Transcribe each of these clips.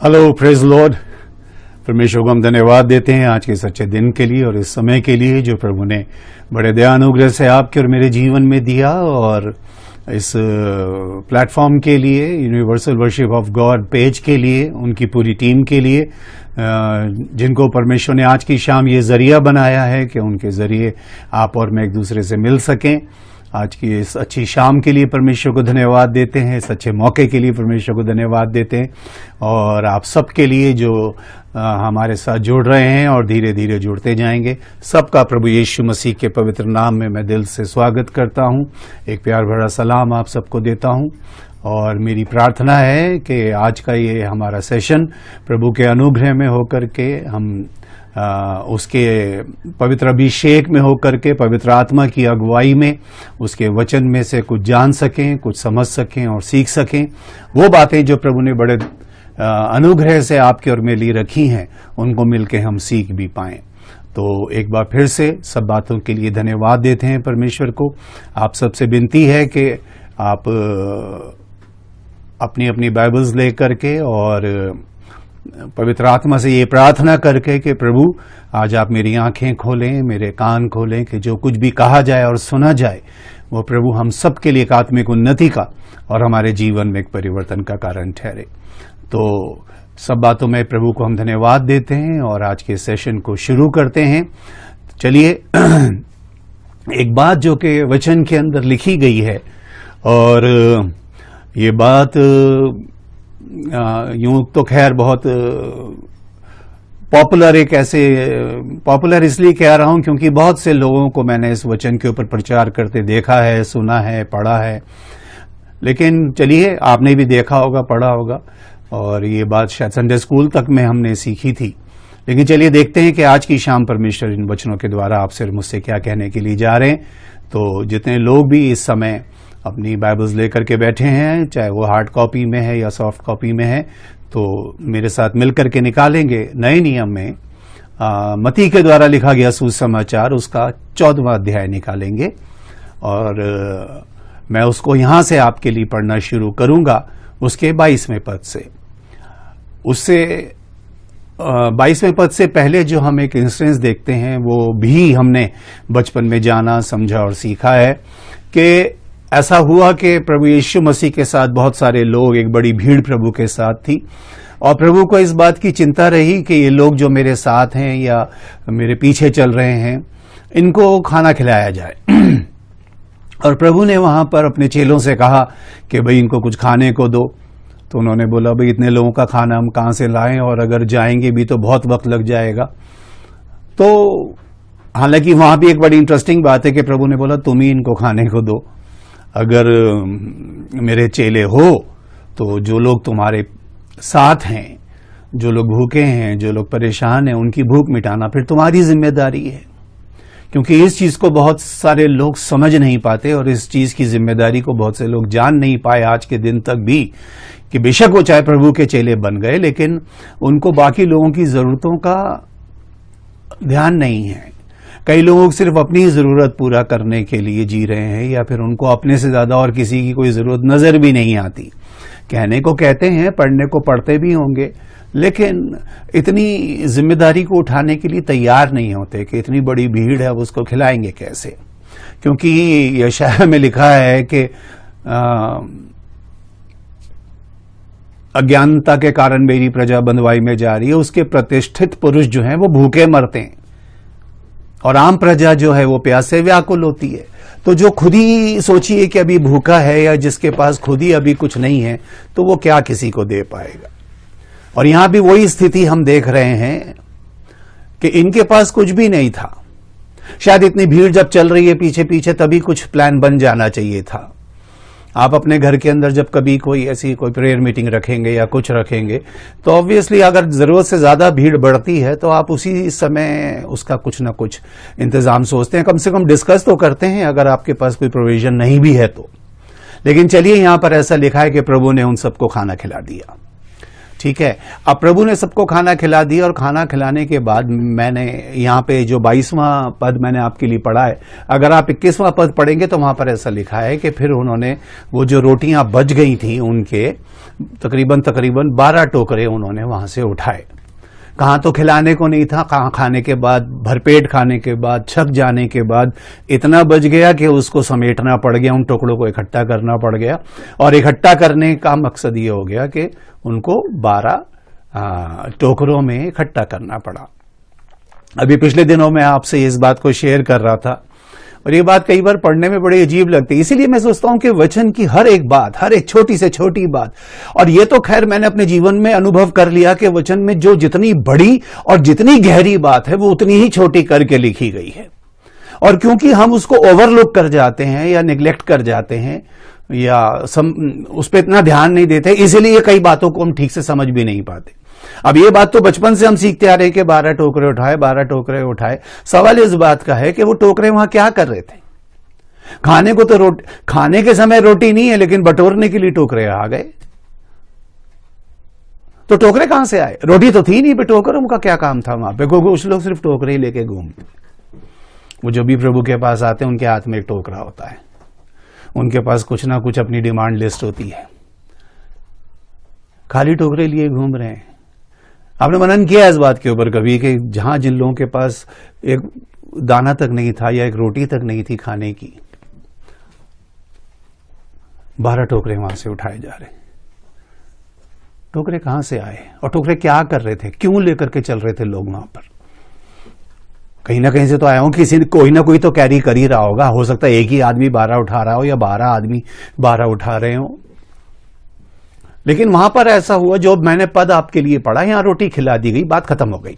Hello, praise Lord. परमेश्वर को हम धन्यवाद देते हैं आज के सच्चे दिन के लिए और इस समय के लिए जो प्रभु ने बड़े दयानुग्रह से आपके और मेरे जीवन में दिया, और इस प्लेटफॉर्म के लिए, universal worship of God page के लिए, उनकी पूरी टीम के लिए, जिनको परमेश्वर ने आज की शाम ये जरिया बनाया है कि उनके जरिए आप और मैं एक दूसरे से मिल सकें। आज की इस अच्छी शाम के लिए परमेश्वर को धन्यवाद देते हैं, इस अच्छे मौके के लिए परमेश्वर को धन्यवाद देते हैं, और आप सबके लिए जो हमारे साथ जुड़ रहे हैं और धीरे धीरे जुड़ते जाएंगे, सबका प्रभु यीशु मसीह के पवित्र नाम में मैं दिल से स्वागत करता हूं। एक प्यार भरा सलाम आप सबको देता हूं, और मेरी प्रार्थना है कि आज का ये हमारा सेशन प्रभु के अनुग्रह में होकर के हम उसके पवित्र अभिषेक में होकर के, पवित्र आत्मा की अगुवाई में, उसके वचन में से कुछ जान सकें, कुछ समझ सकें और सीख सकें। वो बातें जो प्रभु ने बड़े अनुग्रह से आपके और मेरे लिए रखी हैं, उनको मिलके हम सीख भी पाएं। तो एक बार फिर से सब बातों के लिए धन्यवाद देते हैं परमेश्वर को। आप सबसे विनती है कि आप अपनी अपनी बाइबल्स लेकर के और पवित्र आत्मा से ये प्रार्थना करके कि प्रभु आज आप मेरी आंखें खोलें, मेरे कान खोलें, कि जो कुछ भी कहा जाए और सुना जाए वो प्रभु हम सब के लिए एक आत्मिक उन्नति का और हमारे जीवन में एक परिवर्तन का कारण ठहरे। तो सब बातों में प्रभु को हम धन्यवाद देते हैं और आज के सेशन को शुरू करते हैं। चलिए एक बात जो कि वचन के अंदर लिखी गई है, और ये बात यूं तो खैर बहुत पॉपुलर, एक ऐसे पॉपुलर इसलिए कह रहा हूं क्योंकि बहुत से लोगों को मैंने इस वचन के ऊपर प्रचार करते देखा है, सुना है, पढ़ा है। लेकिन चलिए, आपने भी देखा होगा, पढ़ा होगा, और ये बात शायद संडे स्कूल तक में हमने सीखी थी। लेकिन चलिए देखते हैं कि आज की शाम परमेश्वर इन वचनों के द्वारा आपसे मुझसे क्या कहने के लिए जा रहे हैं। तो जितने लोग भी इस समय अपनी बाइबल्स लेकर के बैठे हैं, चाहे वो हार्ड कॉपी में है या सॉफ्ट कॉपी में है, तो मेरे साथ मिलकर के निकालेंगे नए नियम में मत्ती के द्वारा लिखा गया सुसमाचार, उसका 14वां अध्याय निकालेंगे, और मैं उसको यहां से आपके लिए पढ़ना शुरू करूंगा उसके 22वें पद से। उससे 22वें पद से पहले जो हम एक इंस्टेंस देखते हैं, वो भी हमने बचपन में जाना, समझा और सीखा है कि ऐसा हुआ कि प्रभु यीशु मसीह के साथ बहुत सारे लोग, एक बड़ी भीड़ प्रभु के साथ थी, और प्रभु को इस बात की चिंता रही कि ये लोग जो मेरे साथ हैं या मेरे पीछे चल रहे हैं, इनको खाना खिलाया जाए। और प्रभु ने वहां पर अपने चेलों से कहा कि भाई इनको कुछ खाने को दो। तो उन्होंने बोला भाई इतने लोगों का खाना हम कहां से लाएं, और अगर जाएंगे भी तो बहुत वक्त लग जाएगा। तो हालांकि वहां भी एक बड़ी इंटरेस्टिंग बात है कि प्रभु ने बोला तुम ही इनको खाने को दो। अगर मेरे चेले हो तो जो लोग तुम्हारे साथ हैं, जो लोग भूखे हैं, जो लोग परेशान हैं, उनकी भूख मिटाना फिर तुम्हारी जिम्मेदारी है। क्योंकि इस चीज को बहुत सारे लोग समझ नहीं पाते, और इस चीज की जिम्मेदारी को बहुत से लोग जान नहीं पाए आज के दिन तक भी, कि बेशक वो चाहे प्रभु के चेले बन गए, लेकिन उनको बाकी लोगों की जरूरतों का ध्यान नहीं है। कई लोग सिर्फ अपनी जरूरत पूरा करने के लिए जी रहे हैं, या फिर उनको अपने से ज्यादा और किसी की कोई जरूरत नजर भी नहीं आती। कहने को कहते हैं, पढ़ने को पढ़ते भी होंगे, लेकिन इतनी जिम्मेदारी को उठाने के लिए तैयार नहीं होते कि इतनी बड़ी भीड़ है, अब उसको खिलाएंगे कैसे। क्योंकि यशायाह में लिखा है कि अज्ञानता के कारण मेरी प्रजा बंधुआई में जा रही है, उसके प्रतिष्ठित पुरुष जो हैं वो भूखे मरते हैं, और आम प्रजा जो है वो प्यास से व्याकुल होती है। तो जो खुद ही सोचिए कि अभी भूखा है, या जिसके पास खुद ही अभी कुछ नहीं है, तो वो क्या किसी को दे पाएगा। और यहां भी वही स्थिति हम देख रहे हैं कि इनके पास कुछ भी नहीं था। शायद इतनी भीड़ जब चल रही है पीछे पीछे, तभी कुछ प्लान बन जाना चाहिए था। आप अपने घर के अंदर जब कभी कोई ऐसी कोई प्रेयर मीटिंग रखेंगे या कुछ रखेंगे, तो ऑब्वियसली अगर जरूरत से ज्यादा भीड़ बढ़ती है तो आप उसी समय उसका कुछ ना कुछ इंतजाम सोचते हैं, कम से कम डिस्कस तो करते हैं, अगर आपके पास कोई प्रोविजन नहीं भी है तो। लेकिन चलिए, यहां पर ऐसा लिखा है कि प्रभु ने उन सबको खाना खिला दिया। ठीक है। अब प्रभु ने सबको खाना खिला दिया और खाना खिलाने के बाद मैंने यहाँ पे जो 22वां पद मैंने आपके लिए पढ़ा है, अगर आप 21वां पद पढ़ेंगे तो वहां पर ऐसा लिखा है कि फिर उन्होंने वो जो रोटियां बच गई थी उनके तकरीबन 12 टोकरे उन्होंने वहां से उठाए। कहाँ तो खिलाने को नहीं था, कहाँ खाने के बाद, भरपेट खाने के बाद, छक जाने के बाद इतना बच गया कि उसको समेटना पड़ गया, उन टुकड़ों को इकट्ठा करना पड़ गया। और इकट्ठा करने का मकसद ये हो गया कि उनको 12 टोकरों में इकट्ठा करना पड़ा। अभी पिछले दिनों में आपसे इस बात को शेयर कर रहा था और ये बात कई बार पढ़ने में बड़ी अजीब लगती है। इसीलिए मैं सोचता हूं कि वचन की हर एक बात, हर एक छोटी से छोटी बात, और ये तो खैर मैंने अपने जीवन में अनुभव कर लिया कि वचन में जो जितनी बड़ी और जितनी गहरी बात है वो उतनी ही छोटी करके लिखी गई है। और क्योंकि हम उसको ओवरलुक कर जाते हैं या निग्लेक्ट कर जाते हैं या उस पर इतना ध्यान नहीं देते, इसीलिए कई बातों को हम ठीक से समझ भी नहीं पाते। अब ये बात तो बचपन से हम सीखते आ रहे हैं कि 12 टोकरे उठाए, 12 टोकरे उठाए। सवाल इस बात का है कि वो टोकरे वहां क्या कर रहे थे? खाने को तो खाने के समय रोटी नहीं है, लेकिन बटोरने के लिए टोकरे आ गए। तो टोकरे कहां से आए? रोटी तो थी नहीं, पे टोकरों का क्या काम था वहां पे? कुछ लोग सिर्फ टोकरे ही लेके घूमते। वो जो भी प्रभु के पास आते हैं उनके हाथ में एक टोकरा होता है, उनके पास कुछ ना कुछ अपनी डिमांड लिस्ट होती है, खाली टोकरे लिए घूम रहे हैं। आपने मनन किया इस बात के ऊपर कभी कि जहां जिन लोगों के पास एक दाना तक नहीं था या एक रोटी तक नहीं थी खाने की, 12 टोकरे वहां से उठाए जा रहे। टोकरे कहां से आए और टोकरे क्या कर रहे थे? क्यों लेकर के चल रहे थे लोग वहां पर? कहीं ना कहीं से तो आया हूं, किसी ने कोई ना कोई तो कैरी कर ही रहा होगा। हो सकता है एक ही आदमी 12 उठा रहा हो या 12 आदमी 12 उठा रहे हो, लेकिन वहां पर ऐसा हुआ जो मैंने पद आपके लिए पढ़ा, यहां रोटी खिला दी गई, बात खत्म हो गई।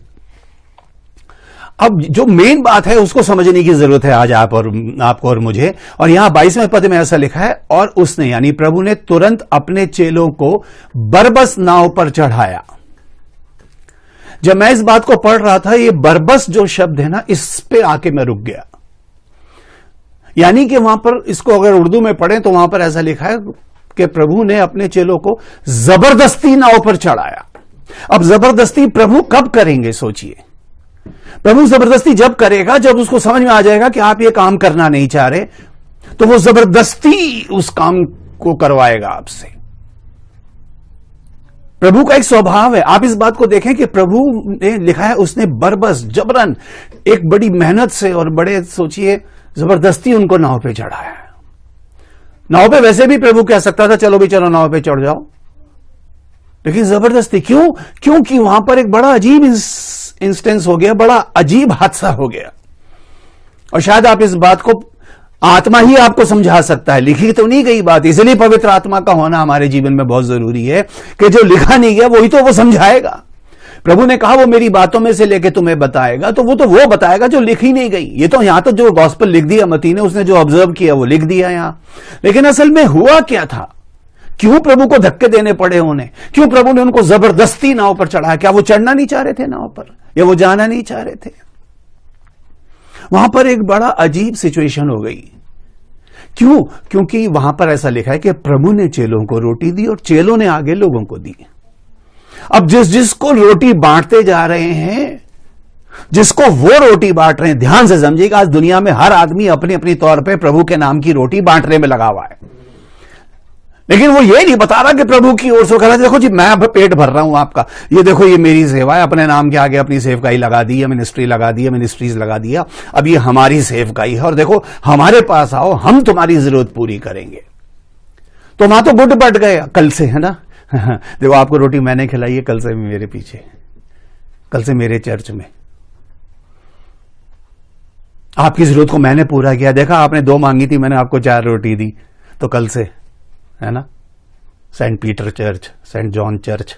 अब जो मेन बात है उसको समझने की जरूरत है आज आपको और मुझे। और यहां 22वें पद में ऐसा लिखा है, और उसने यानी प्रभु ने तुरंत अपने चेलों को बरबस नाव पर चढ़ाया। जब मैं इस बात को पढ़ रहा था, ये बरबस जो शब्द है ना, इस पे आके मैं रुक गया। यानी कि वहां पर इसको अगर उर्दू में पढ़ें तो वहां पर ऐसा लिखा है कि प्रभु ने अपने चेलों को जबरदस्ती नाव पर चढ़ाया। अब जबरदस्ती प्रभु कब करेंगे? सोचिए, प्रभु जबरदस्ती जब करेगा जब उसको समझ में आ जाएगा कि आप ये काम करना नहीं चाह रहे, तो वो जबरदस्ती उस काम को करवाएगा आपसे। प्रभु का एक स्वभाव है। आप इस बात को देखें कि प्रभु ने लिखा है उसने बरबस जबरन एक बड़ी मेहनत से और बड़े सोचिए जबरदस्ती उनको नाव पे चढ़ाया। नाव पे वैसे भी प्रभु कह सकता था चलो भी चलो नाव पे चढ़ जाओ, लेकिन जबरदस्ती क्यों? क्योंकि वहां पर एक बड़ा अजीब इंस्टेंस हो गया, बड़ा अजीब हादसा हो गया। और शायद आप इस बात को आत्मा ही आपको समझा सकता है, लिखी तो नहीं गई बात। इसलिए पवित्र आत्मा का होना हमारे जीवन में बहुत जरूरी है कि जो लिखा नहीं गया वही तो वो समझाएगा। प्रभु ने कहा वो मेरी बातों में से लेके तुम्हें बताएगा, तो वो बताएगा जो लिखी नहीं गई। ये तो यहां तो जो गॉस्पेल लिख दिया मती ने, उसने जो ऑब्जर्व किया वो लिख दिया यहां, लेकिन असल में हुआ क्या था? क्यों प्रभु को धक्के देने पड़े उन्हें? क्यों प्रभु ने उनको जबरदस्ती नाव पर चढ़ाया? क्या वो चढ़ना नहीं चाह रहे थे नाव पर, या वो जाना नहीं चाह रहे थे? वहां पर एक बड़ा अजीब सिचुएशन हो गई। क्यों? क्योंकि वहां पर ऐसा लिखा है कि प्रभु ने चेलों को रोटी दी और चेलों ने आगे लोगों को दी। अब जिसको रोटी बांटते जा रहे हैं, जिसको वो रोटी बांट रहे हैं, ध्यान से समझिएगा, आज दुनिया में हर आदमी अपनी अपनी तौर पे प्रभु के नाम की रोटी बांटने में लगा हुआ है, लेकिन वो ये नहीं बता रहा कि प्रभु की ओर से कह रहा देखो जी मैं पेट भर रहा हूं आपका, ये देखो ये मेरी सेवा है, अपने नाम के आगे अपनी सेवकाई लगा दी है, मिनिस्ट्री लगा दी है, मिनिस्ट्रीज लगा दिया, अब ये हमारी सेवकाई है और देखो हमारे पास आओ, हम तुम्हारी जरूरत पूरी करेंगे। तो वहां तो गुट बट गए कल से, है ना। देखो आपको रोटी मैंने खिलाई है, कल से मेरे पीछे, कल से मेरे चर्च में आपकी जरूरत को मैंने पूरा किया। देखा आपने 2 मांगी थी, मैंने आपको 4 रोटी दी, तो कल से, है ना, Saint Peter church, Saint John church,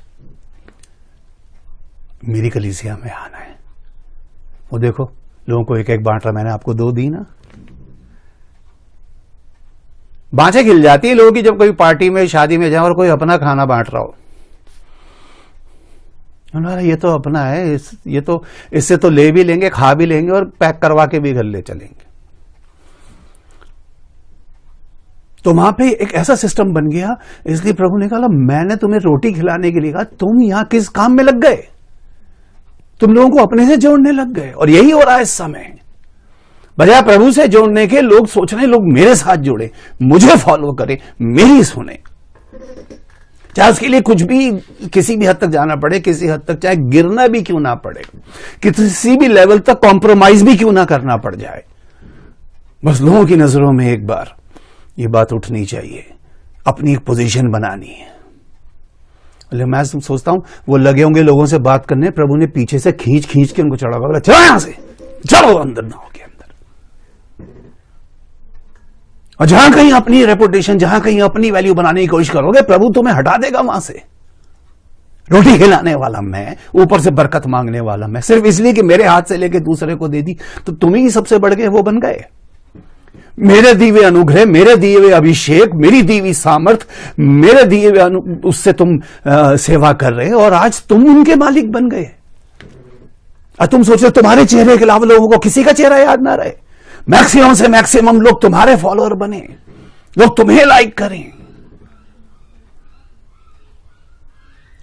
मेरी कलीसिया में आना है। वो देखो लोगों को एक एक बांट रहा, मैंने आपको 2 दी ना। बाँचें खिल जाती है लोगों की जब कोई पार्टी में शादी में जाए और कोई अपना खाना बांट रहा हो। ये तो अपना है, ये तो इससे तो ले भी लेंगे, खा भी लेंगे और पैक करवा के भी घर ले चलेंगे। तो वहां पे एक ऐसा सिस्टम बन गया, इसलिए प्रभु ने कहा मैंने तुम्हें रोटी खिलाने के लिए कहा, तुम यहां किस काम में लग गए, तुम लोगों को अपने से जोड़ने लग गए। और यही हो रहा है इस समय, बजाय प्रभु से जोड़ने के लोग सोच रहे हैं लोग मेरे साथ जुड़े, मुझे फॉलो करें, मेरी सुने, चाहे उसके लिए कुछ भी किसी भी हद तक जाना पड़े, किसी हद तक चाहे गिरना भी क्यों ना पड़े, किसी भी लेवल तक कॉम्प्रोमाइज भी क्यों ना करना पड़ जाए, बस लोगों की नजरों में एक बार ये बात उठनी चाहिए, अपनी एक पोजीशन बनानी है। मैं सोचता हूं वो लगे होंगे लोगों से बात करने, प्रभु ने पीछे से खींच खींच के उनको चढ़ा, बोला चलो यहां से, चलो अंदर ना होके अंदर। और जहां कहीं अपनी रेपुटेशन, जहां कहीं अपनी वैल्यू बनाने की कोशिश करोगे, प्रभु तुम्हें हटा देगा वहां से। रोटी खिलाने वाला मैं, ऊपर से बरकत मांगने वाला मैं, सिर्फ इसलिए कि मेरे हाथ से लेके दूसरे को दे दी, तो तुम ही सबसे बढ़ गए वो बन गए। मेरे दिए हुए अनुग्रह, मेरे दिए हुए अभिषेक, मेरी दी हुई सामर्थ, मेरे दिए हुए उससे तुम सेवा कर रहे हो, और आज तुम उनके मालिक बन गए। और तुम सोच रहे तुम्हारे चेहरे के अलावा लोगों को किसी का चेहरा याद ना रहे, मैक्सिमम से मैक्सिमम लोग तुम्हारे फॉलोअर बने, लोग तुम्हें लाइक करें,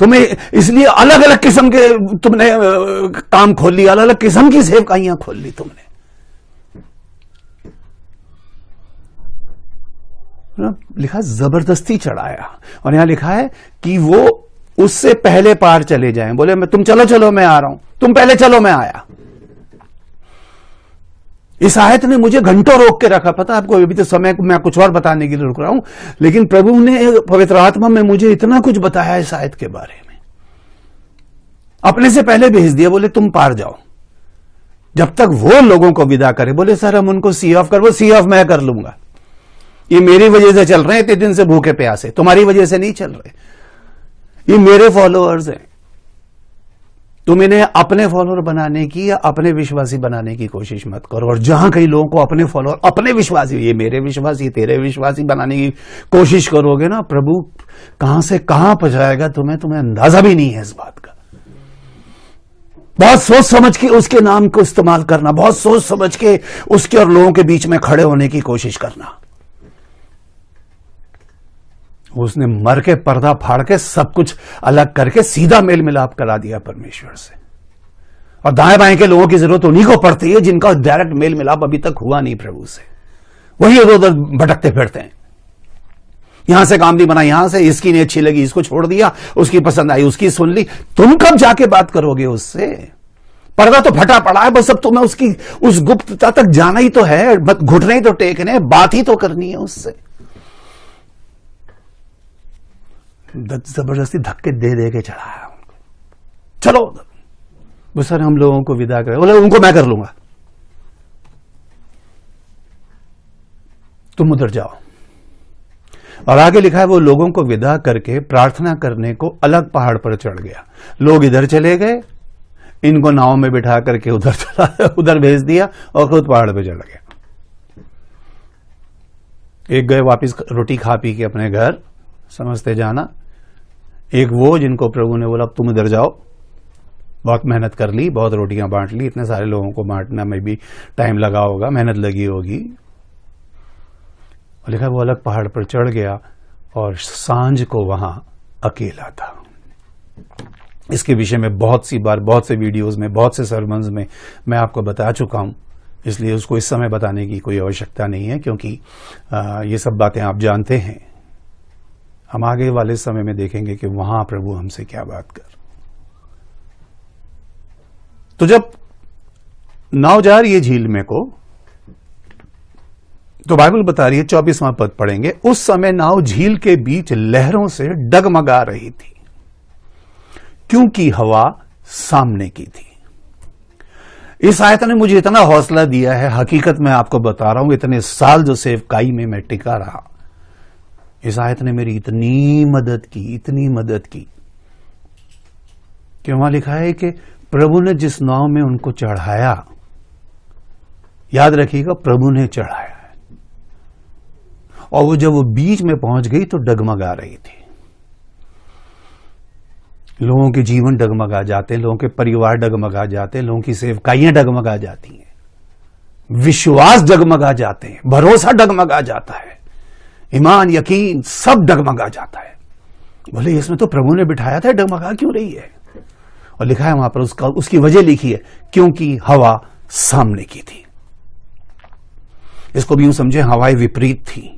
तुम्हें इसलिए अलग अलग किस्म के तुमने काम खोल लिया, अलग अलग किस्म की सेवकाइयां खोल ली तुमने। लिखा जबरदस्ती चढ़ाया, और यहां लिखा है कि वो उससे पहले पार चले जाएं, बोले मैं तुम चलो चलो मैं आ रहा हूं, तुम पहले चलो मैं आया। इस आयत ने मुझे घंटों रोक के रखा, पता आपको, अभी तो समय को मैं कुछ और बताने के लिए रुक रहा हूं, लेकिन प्रभु ने पवित्र आत्मा में मुझे इतना कुछ बताया इस आयत के बारे में, अपने से पहले भेज दिया, बोले तुम पार जाओ, जब तक वो लोगों को विदा करे। बोले सर हम उनको सी ऑफ कर, वो सी ऑफ मैं कर लूंगा, ये मेरी वजह से चल रहे हैं, इतने दिन से भूखे प्यासे, तुम्हारी वजह से नहीं चल रहे, ये मेरे फॉलोअर्स हैं। तुम इन्हें अपने फॉलोअर बनाने की या अपने विश्वासी बनाने की कोशिश मत करो। और जहां कई लोगों को अपने फॉलोअर, अपने विश्वासी, ये मेरे विश्वासी, तेरे विश्वासी बनाने की कोशिश करोगे ना, प्रभु कहां से कहां पहुंचाएगा तुम्हें अंदाजा भी नहीं है इस बात का। बहुत सोच समझ के उसके नाम को इस्तेमाल करना, बहुत सोच समझ के उसके और लोगों के बीच में खड़े होने की कोशिश करना। उसने मर के पर्दा फाड़ के सब कुछ अलग करके सीधा मेल मिलाप करा दिया परमेश्वर से। और दाएं बाएं के लोगों की जरूरत उन्हीं को पड़ती है जिनका डायरेक्ट मेल मिलाप अभी तक हुआ नहीं प्रभु से। वही इधर उधर भटकते फिरते हैं, यहां से काम नहीं बना, यहां से इसकी नहीं अच्छी लगी इसको छोड़ दिया, उसकी पसंद आई उसकी सुन ली। तुम कब जाके बात करोगे उससे? पर्दा तो फटा पड़ा है, बस अब तुम्हें उसकी उस गुप्तता तक जाना ही तो है, घुटने ही तो टेकने, बात ही तो करनी है उससे। जबरदस्ती धक्के दे दे के चढ़ाया उनको, चलो वो सर हम लोगों को विदा करें, बोले उनको मैं कर लूंगा, तुम उधर जाओ। और आगे लिखा है वो लोगों को विदा करके प्रार्थना करने को अलग पहाड़ पर चढ़ गया। लोग इधर चले गए, इनको नाव में बिठा करके उधर भेज दिया और खुद पहाड़ पे चढ़ गया। एक गए वापिस रोटी खा पी के अपने घर, समझते जाना। एक वो जिनको प्रभु ने बोला तुम इधर जाओ, बहुत मेहनत कर ली, बहुत रोटियां बांट ली, इतने सारे लोगों को बांटने में भी टाइम लगा होगा, मेहनत लगी होगी। और लिखा वो अलग पहाड़ पर चढ़ गया और सांझ को वहां अकेला था। इसके विषय में बहुत सी बार, बहुत से वीडियोस में, बहुत से सरमन्स में मैं आपको बता चुका हूं, इसलिए उसको इस समय बताने की कोई आवश्यकता नहीं है, क्योंकि ये सब बातें आप जानते हैं। हम आगे वाले समय में देखेंगे कि वहां प्रभु हमसे क्या बात कर। तो जब नाव जा रही है झील में को, तो बाइबल बता रही है, 24वां पद पढ़ेंगे, उस समय नाव झील के बीच लहरों से डगमगा रही थी क्योंकि हवा सामने की थी। इस आयत ने मुझे इतना हौसला दिया है, हकीकत में आपको बता रहा हूं, इतने साल जो सेवकाई में मैं टिका रहा, इस आयत ने मेरी इतनी मदद की कि वहां लिखा है कि प्रभु ने जिस नाव में उनको चढ़ाया, याद रखिएगा प्रभु ने चढ़ाया है, और वो जब वो बीच में पहुंच गई तो डगमगा रही थी। लोगों के जीवन डगमगा जाते हैं, लोगों के परिवार डगमगा जाते हैं, लोगों की सेवकाइयां डगमगा जाती हैं, विश्वास डगमगा जाते हैं, भरोसा डगमगा जाता है। ईमान, यकीन सब डगमगा जाता है। बोले इसमें तो प्रभु ने बिठाया था, डगमगा क्यों रही है? और लिखा है वहां पर, उसकी वजह लिखी है, क्योंकि हवा सामने की थी। इसको भी यूं समझे, हवाएं विपरीत थी।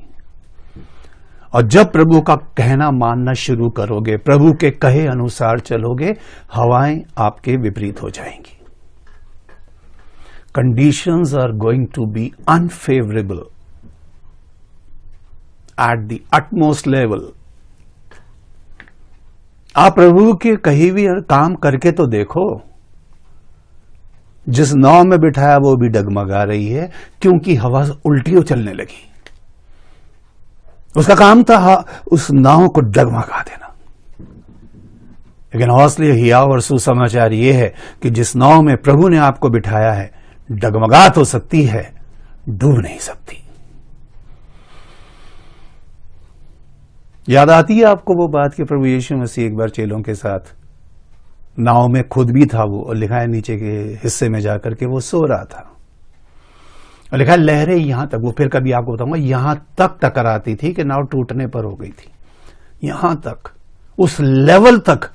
और जब प्रभु का कहना मानना शुरू करोगे, प्रभु के कहे अनुसार चलोगे, हवाएं आपके विपरीत हो जाएंगी। Conditions are going to be unfavourable at the utmost level. आप प्रभु के कही हुई काम करके तो देखो। जिस नाव में बिठाया वो भी डगमगा रही है, क्योंकि हवा उल्टी चलने लगी। उसका काम था उस नाव को डगमगा देना। लेकिन हौसले, हियाव और सुसमाचार यह है कि जिस नाव में प्रभु ने आपको बिठाया है, डगमगा तो सकती है, डूब नहीं सकती। याद आती है आपको वो बात कि प्रभु यीशु मसीह एक बार चेलों के साथ नाव में खुद भी था वो, और लिखा है नीचे के हिस्से में जाकर के वो सो रहा था। और लिखा है लहरें यहां तक, वो फिर कभी आपको बताऊंगा, यहां तक टकराती थी कि नाव टूटने पर हो गई थी। यहां तक, उस लेवल तक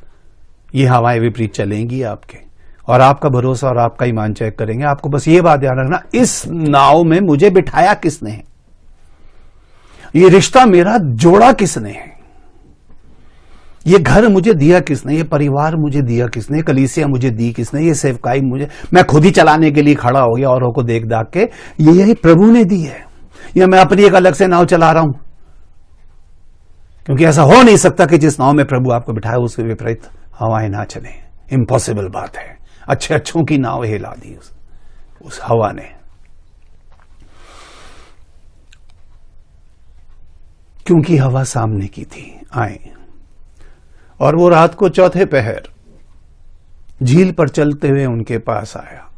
ये हवाएं विपरीत चलेंगी आपके, और आपका भरोसा और आपका ईमान चेक करेंगे। आपको बस ये बात ध्यान रखना, इस नाव में मुझे बिठाया किसने है, ये रिश्ता मेरा जोड़ा किसने है, ये घर मुझे दिया किसने, ये परिवार मुझे दिया किसने, कलीसिया मुझे दी किसने, ये सेवकाई मुझे, मैं खुद ही चलाने के लिए खड़ा हो गया औरों को देख दाख के, ये यही प्रभु ने दी है, या मैं अपनी एक अलग से नाव चला रहा हूं? क्योंकि ऐसा हो नहीं सकता कि जिस नाव में प्रभु आपको बिठाया उसके विपरीत हवाएं ना चले। इम्पॉसिबल बात है। अच्छे अच्छों की नाव हिला दी उस हवा ने। क्योंकि हवा सामने की थी। आए, और वो रात को चौथे पहर झील पर चलते हुए उनके पास आया।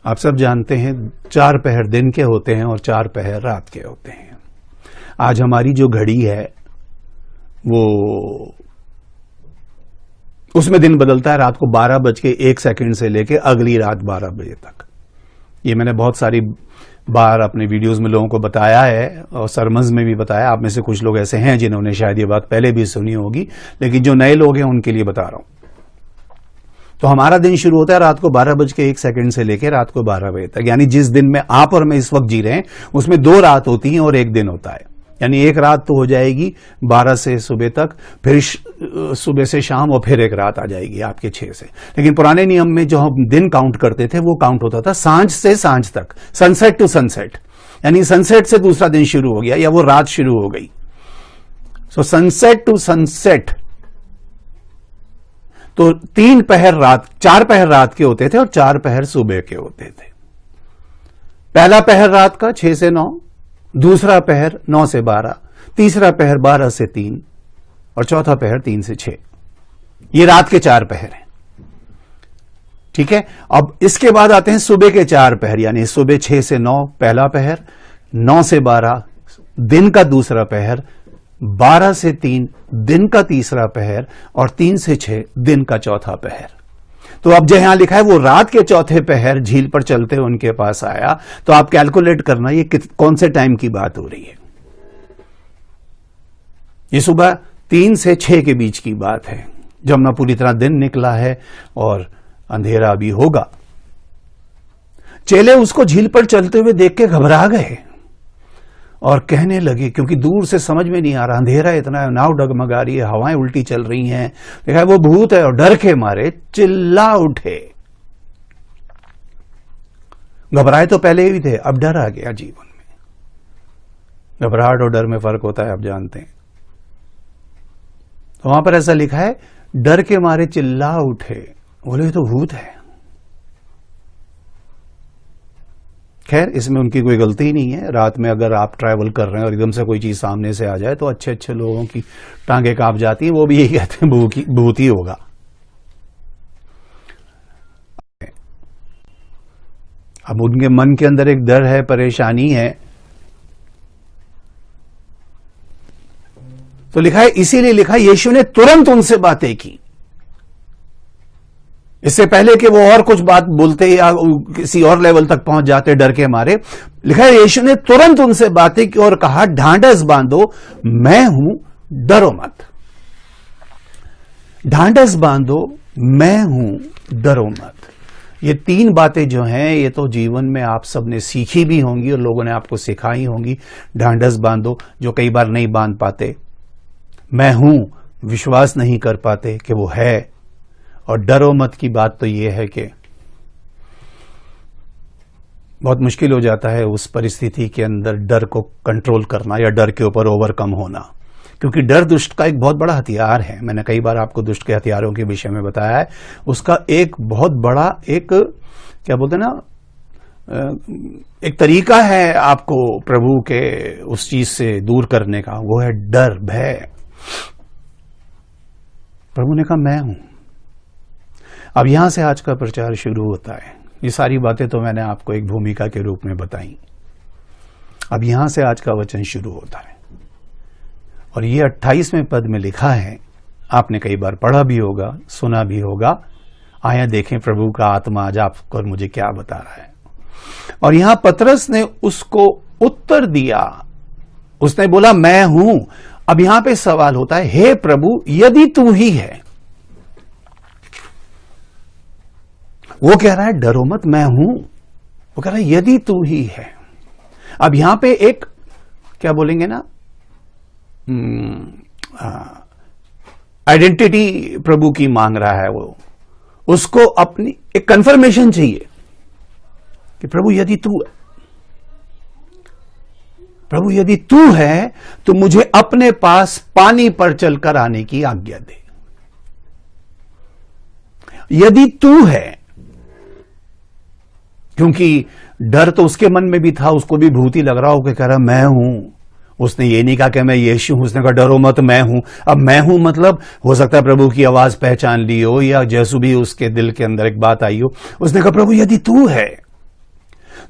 आप सब जानते हैं 4 पहर दिन के होते हैं और 4 पहर रात के होते हैं। आज हमारी जो घड़ी है वो, उसमें दिन बदलता है रात को 12:01 से लेके अगली रात 12 बजे तक। ये मैंने बहुत सारी बार अपने वीडियोस में लोगों को बताया है और सरमज में भी बताया। आप में से कुछ लोग ऐसे हैं जिन्होंने शायद ये बात पहले भी सुनी होगी, लेकिन जो नए लोग हैं उनके लिए बता रहा हूं। तो हमारा दिन शुरू होता है रात को 12:01 से लेकर रात को 12 बजे तक। यानी जिस दिन में आप और मैं इस वक्त जी रहे हैं उसमें 2 रात होती हैं और 1 दिन होता है। यानी एक रात तो हो जाएगी 12 से सुबह तक, फिर सुबह से शाम, और फिर एक रात आ जाएगी आपके 6 से। लेकिन पुराने नियम में जो हम दिन काउंट करते थे वो काउंट होता था सांझ से सांझ तक, सनसेट टू सनसेट। यानी सनसेट से दूसरा दिन शुरू हो गया या वो रात शुरू हो गई। सो सनसेट टू सनसेट, तो 3 पहर रात, 4 पहर रात के होते थे और 4 पहर सुबह के होते थे। पहला पहर रात का 6 से 9, दूसरा पहर 9 से 12, तीसरा पहर 12 से 3 और चौथा पहर 3 से 6। ये रात के 4 पहर हैं। ठीक है। अब इसके बाद आते हैं सुबह के 4 पहर, यानी सुबह 6 से 9 पहला पहर, 9 से 12 दिन का दूसरा पहर, 12 से 3 दिन का तीसरा पहर और 3 से 6 दिन का चौथा पहर। तो अब जो यहां लिखा है वो रात के चौथे पहर झील पर चलते उनके पास आया, तो आप कैलकुलेट करना ये कौन से टाइम की बात हो रही है। ये सुबह 3 से 6 के बीच की बात है, जब ना पूरी तरह दिन निकला है और अंधेरा भी होगा। चेले उसको झील पर चलते हुए देख के घबरा गए और कहने लगे, क्योंकि दूर से समझ में नहीं आ रहा, अंधेरा इतना है, नाव डगमगा रही है, हवाएं उल्टी चल रही हैं, देखा वो भूत है, और डर के मारे चिल्ला उठे। घबराए तो पहले भी थे, अब डर आ गया जीवन में। घबराहट और डर में फर्क होता है, आप जानते हैं। तो वहां पर ऐसा लिखा है, डर के मारे चिल्ला उठे, बोले तो भूत है। खैर, इसमें उनकी कोई गलती नहीं है। रात में अगर आप ट्रैवल कर रहे हैं और एकदम से कोई चीज सामने से आ जाए तो अच्छे अच्छे लोगों की टांगे कांप जाती हैं, वो भी यही कहते हैं भूत ही होगा। अब उनके मन के अंदर एक डर है, परेशानी है। तो लिखा है, इसीलिए लिखा है यीशु ने तुरंत उनसे बातें की। इससे पहले कि वो और कुछ बात बोलते या किसी और लेवल तक पहुंच जाते डर के मारे, लिखा है यीशु ने तुरंत उनसे बातें की और कहा, ढांढस बांधो, मैं हूं, डरो मत। ढांढस बांधो, मैं हूं, डरो मत। ये 3 बातें जो हैं ये तो जीवन में आप सबने सीखी भी होंगी और लोगों ने आपको सिखाई होंगी। ढांढस बांधो, जो कई बार नहीं बांध पाते। मैं हूं, विश्वास नहीं कर पाते कि वो है। और डरो मत की बात तो ये है कि बहुत मुश्किल हो जाता है उस परिस्थिति के अंदर डर को कंट्रोल करना या डर के ऊपर ओवरकम होना, क्योंकि डर दुष्ट का एक बहुत बड़ा हथियार है। मैंने कई बार आपको दुष्ट के हथियारों के विषय में बताया है। उसका एक बहुत बड़ा एक क्या बोलते हैं ना, एक तरीका है आपको प्रभु के उस चीज से दूर करने का, वो है डर, भय। प्रभु ने कहा मैं हूं। अब यहां से आज का प्रचार शुरू होता है। ये सारी बातें तो मैंने आपको एक भूमिका के रूप में बताई। अब यहां से आज का वचन शुरू होता है और ये 28वें पद में लिखा है, आपने कई बार पढ़ा भी होगा, सुना भी होगा। आया देखें प्रभु का आत्मा आज आपको और मुझे क्या बता रहा है। और यहां पतरस ने उसको उत्तर दिया, उसने बोला मैं हूं। अब यहां पे सवाल होता है, हे प्रभु यदि तू ही है। वो कह रहा है डरो मत, मैं हूं। वो कह रहा है यदि तू ही है। अब यहां पे एक क्या बोलेंगे ना, आइडेंटिटी प्रभु की मांग रहा है। वो उसको अपनी एक कंफर्मेशन चाहिए कि प्रभु यदि तू है, प्रभु यदि तू है तो मुझे अपने पास पानी पर चलकर आने की आज्ञा दे। यदि तू है, क्योंकि डर तो उसके मन में भी था, उसको भी भूत ही लग रहा हो कि कह रहा मैं हूं। उसने ये नहीं कहा कि मैं यीशु हूं, उसने कहा डरो मत, मैं हूं। अब मैं हूं मतलब हो सकता है प्रभु की आवाज पहचान ली हो या जैसु भी उसके दिल के अंदर एक बात आई हो। उसने कहा प्रभु यदि तू है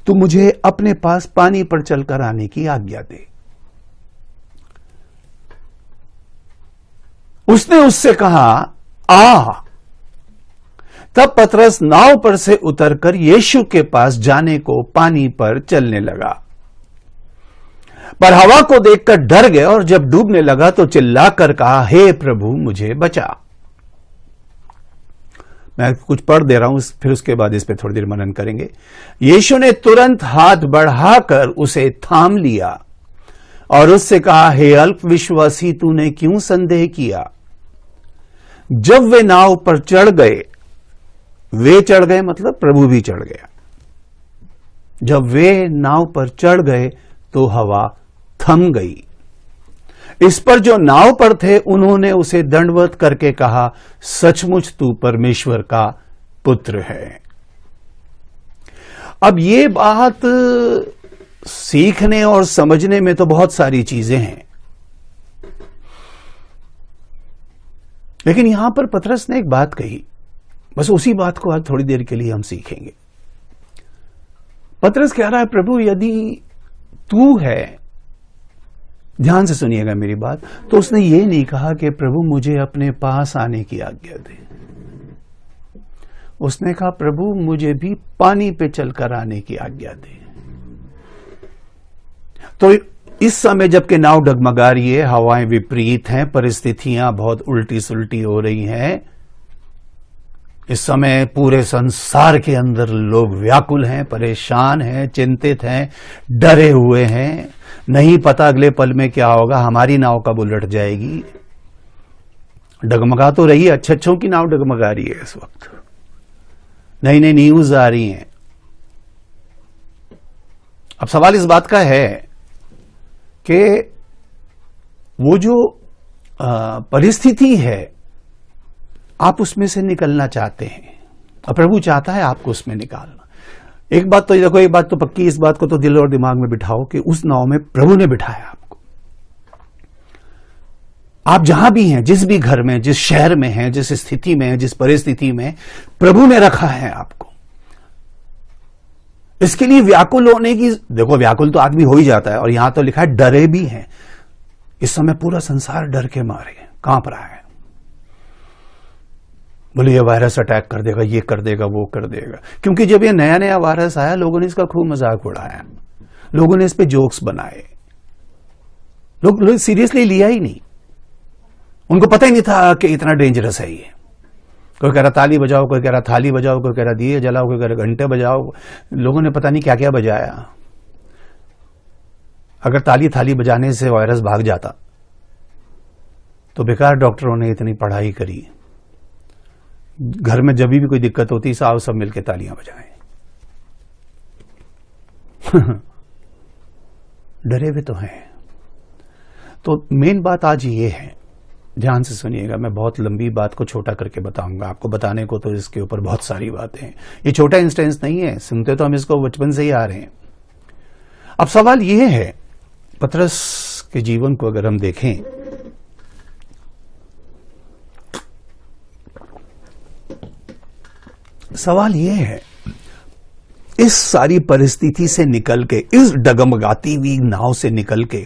तो मुझे अपने पास पानी पर चलकर आने की आज्ञा दे। उसने उससे कहा आ। तब पतरस नाव पर से उतरकर यीशु के पास जाने को पानी पर चलने लगा, पर हवा को देखकर डर गया और जब डूबने लगा तो चिल्लाकर कहा, हे प्रभु मुझे बचा। मैं कुछ पढ़ दे रहा हूं, फिर उसके बाद इस पे थोड़ी देर मनन करेंगे। यीशु ने तुरंत हाथ बढ़ाकर उसे थाम लिया और उससे कहा, हे अल्प विश्वासी, तूने क्यों संदेह किया। जब वे नाव पर चढ़ गए, वे चढ़ गए मतलब प्रभु भी चढ़ गया। जब वे नाव पर चढ़ गए तो हवा थम गई। इस पर जो नाव पर थे उन्होंने उसे दंडवत करके कहा, सचमुच तू परमेश्वर का पुत्र है। अब ये बात सीखने और समझने में तो बहुत सारी चीजें हैं, लेकिन यहां पर पतरस ने एक बात कही, बस उसी बात को आज थोड़ी देर के लिए हम सीखेंगे। पतरस कह रहा है प्रभु यदि तू है, ध्यान से सुनिएगा मेरी बात, तो उसने ये नहीं कहा कि प्रभु मुझे अपने पास आने की आज्ञा दे। उसने कहा प्रभु मुझे भी पानी पे चलकर आने की आज्ञा दे। तो इस समय जबकि नाव डगमगा रही है, हवाएं विपरीत हैं, परिस्थितियां बहुत उल्टी सुल्टी हो रही हैं, इस समय पूरे संसार के अंदर लोग व्याकुल हैं, परेशान हैं, चिंतित हैं, डरे हुए हैं, नहीं पता अगले पल में क्या होगा, हमारी नाव कब उलट जाएगी। डगमगा तो रही है, अच्छों की नाव डगमगा रही है इस वक्त, नई नई न्यूज आ रही हैं। अब सवाल इस बात का है कि वो जो परिस्थिति है आप उसमें से निकलना चाहते हैं और प्रभु चाहता है आपको उसमें निकालना। एक बात तो देखो, एक बात तो पक्की, इस बात को तो दिल और दिमाग में बिठाओ कि उस नाव में प्रभु ने बिठाया आपको। आप जहां भी हैं, जिस भी घर में, जिस शहर में हैं, जिस स्थिति में हैं, जिस परिस्थिति में, प्रभु ने रखा है आपको। इसके लिए व्याकुल होने की, देखो व्याकुल तो आदमी हो ही जाता है, और यहां तो लिखा है डरे भी हैं। इस समय पूरा संसार डर के मारे कांप रहा है। बोले ये वायरस अटैक कर देगा, ये कर देगा, वो कर देगा। क्योंकि जब ये नया नया वायरस आया, लोगों ने इसका खूब मजाक उड़ाया, लोगों ने इस पे जोक्स बनाए, लोग सीरियसली लिया ही नहीं। उनको पता ही नहीं था कि इतना डेंजरस है ये। कोई कह रहा ताली बजाओ, कोई कह रहा थाली बजाओ, कोई कह रहा दिए जलाओ, कोई कह रहा घंटे बजाओ। लोगों ने पता नहीं क्या क्या बजाया। अगर ताली थाली बजाने से वायरस भाग जाता तो बेकार डॉक्टरों ने इतनी पढ़ाई करी। घर में जब भी कोई दिक्कत होती, साहब सब मिलकर तालियां बजाएं। डरे हुए तो हैं। तो मेन बात आज ये है, ध्यान से सुनिएगा, मैं बहुत लंबी बात को छोटा करके बताऊंगा। आपको बताने को तो इसके ऊपर बहुत सारी बातें हैं। ये छोटा इंस्टेंस नहीं है, सुनते तो हम इसको बचपन से ही आ रहे हैं। अब सवाल ये है, पतरस के जीवन को अगर हम देखें, सवाल ये है, इस सारी परिस्थिति से निकल के, इस डगमगाती हुई नाव से निकल के,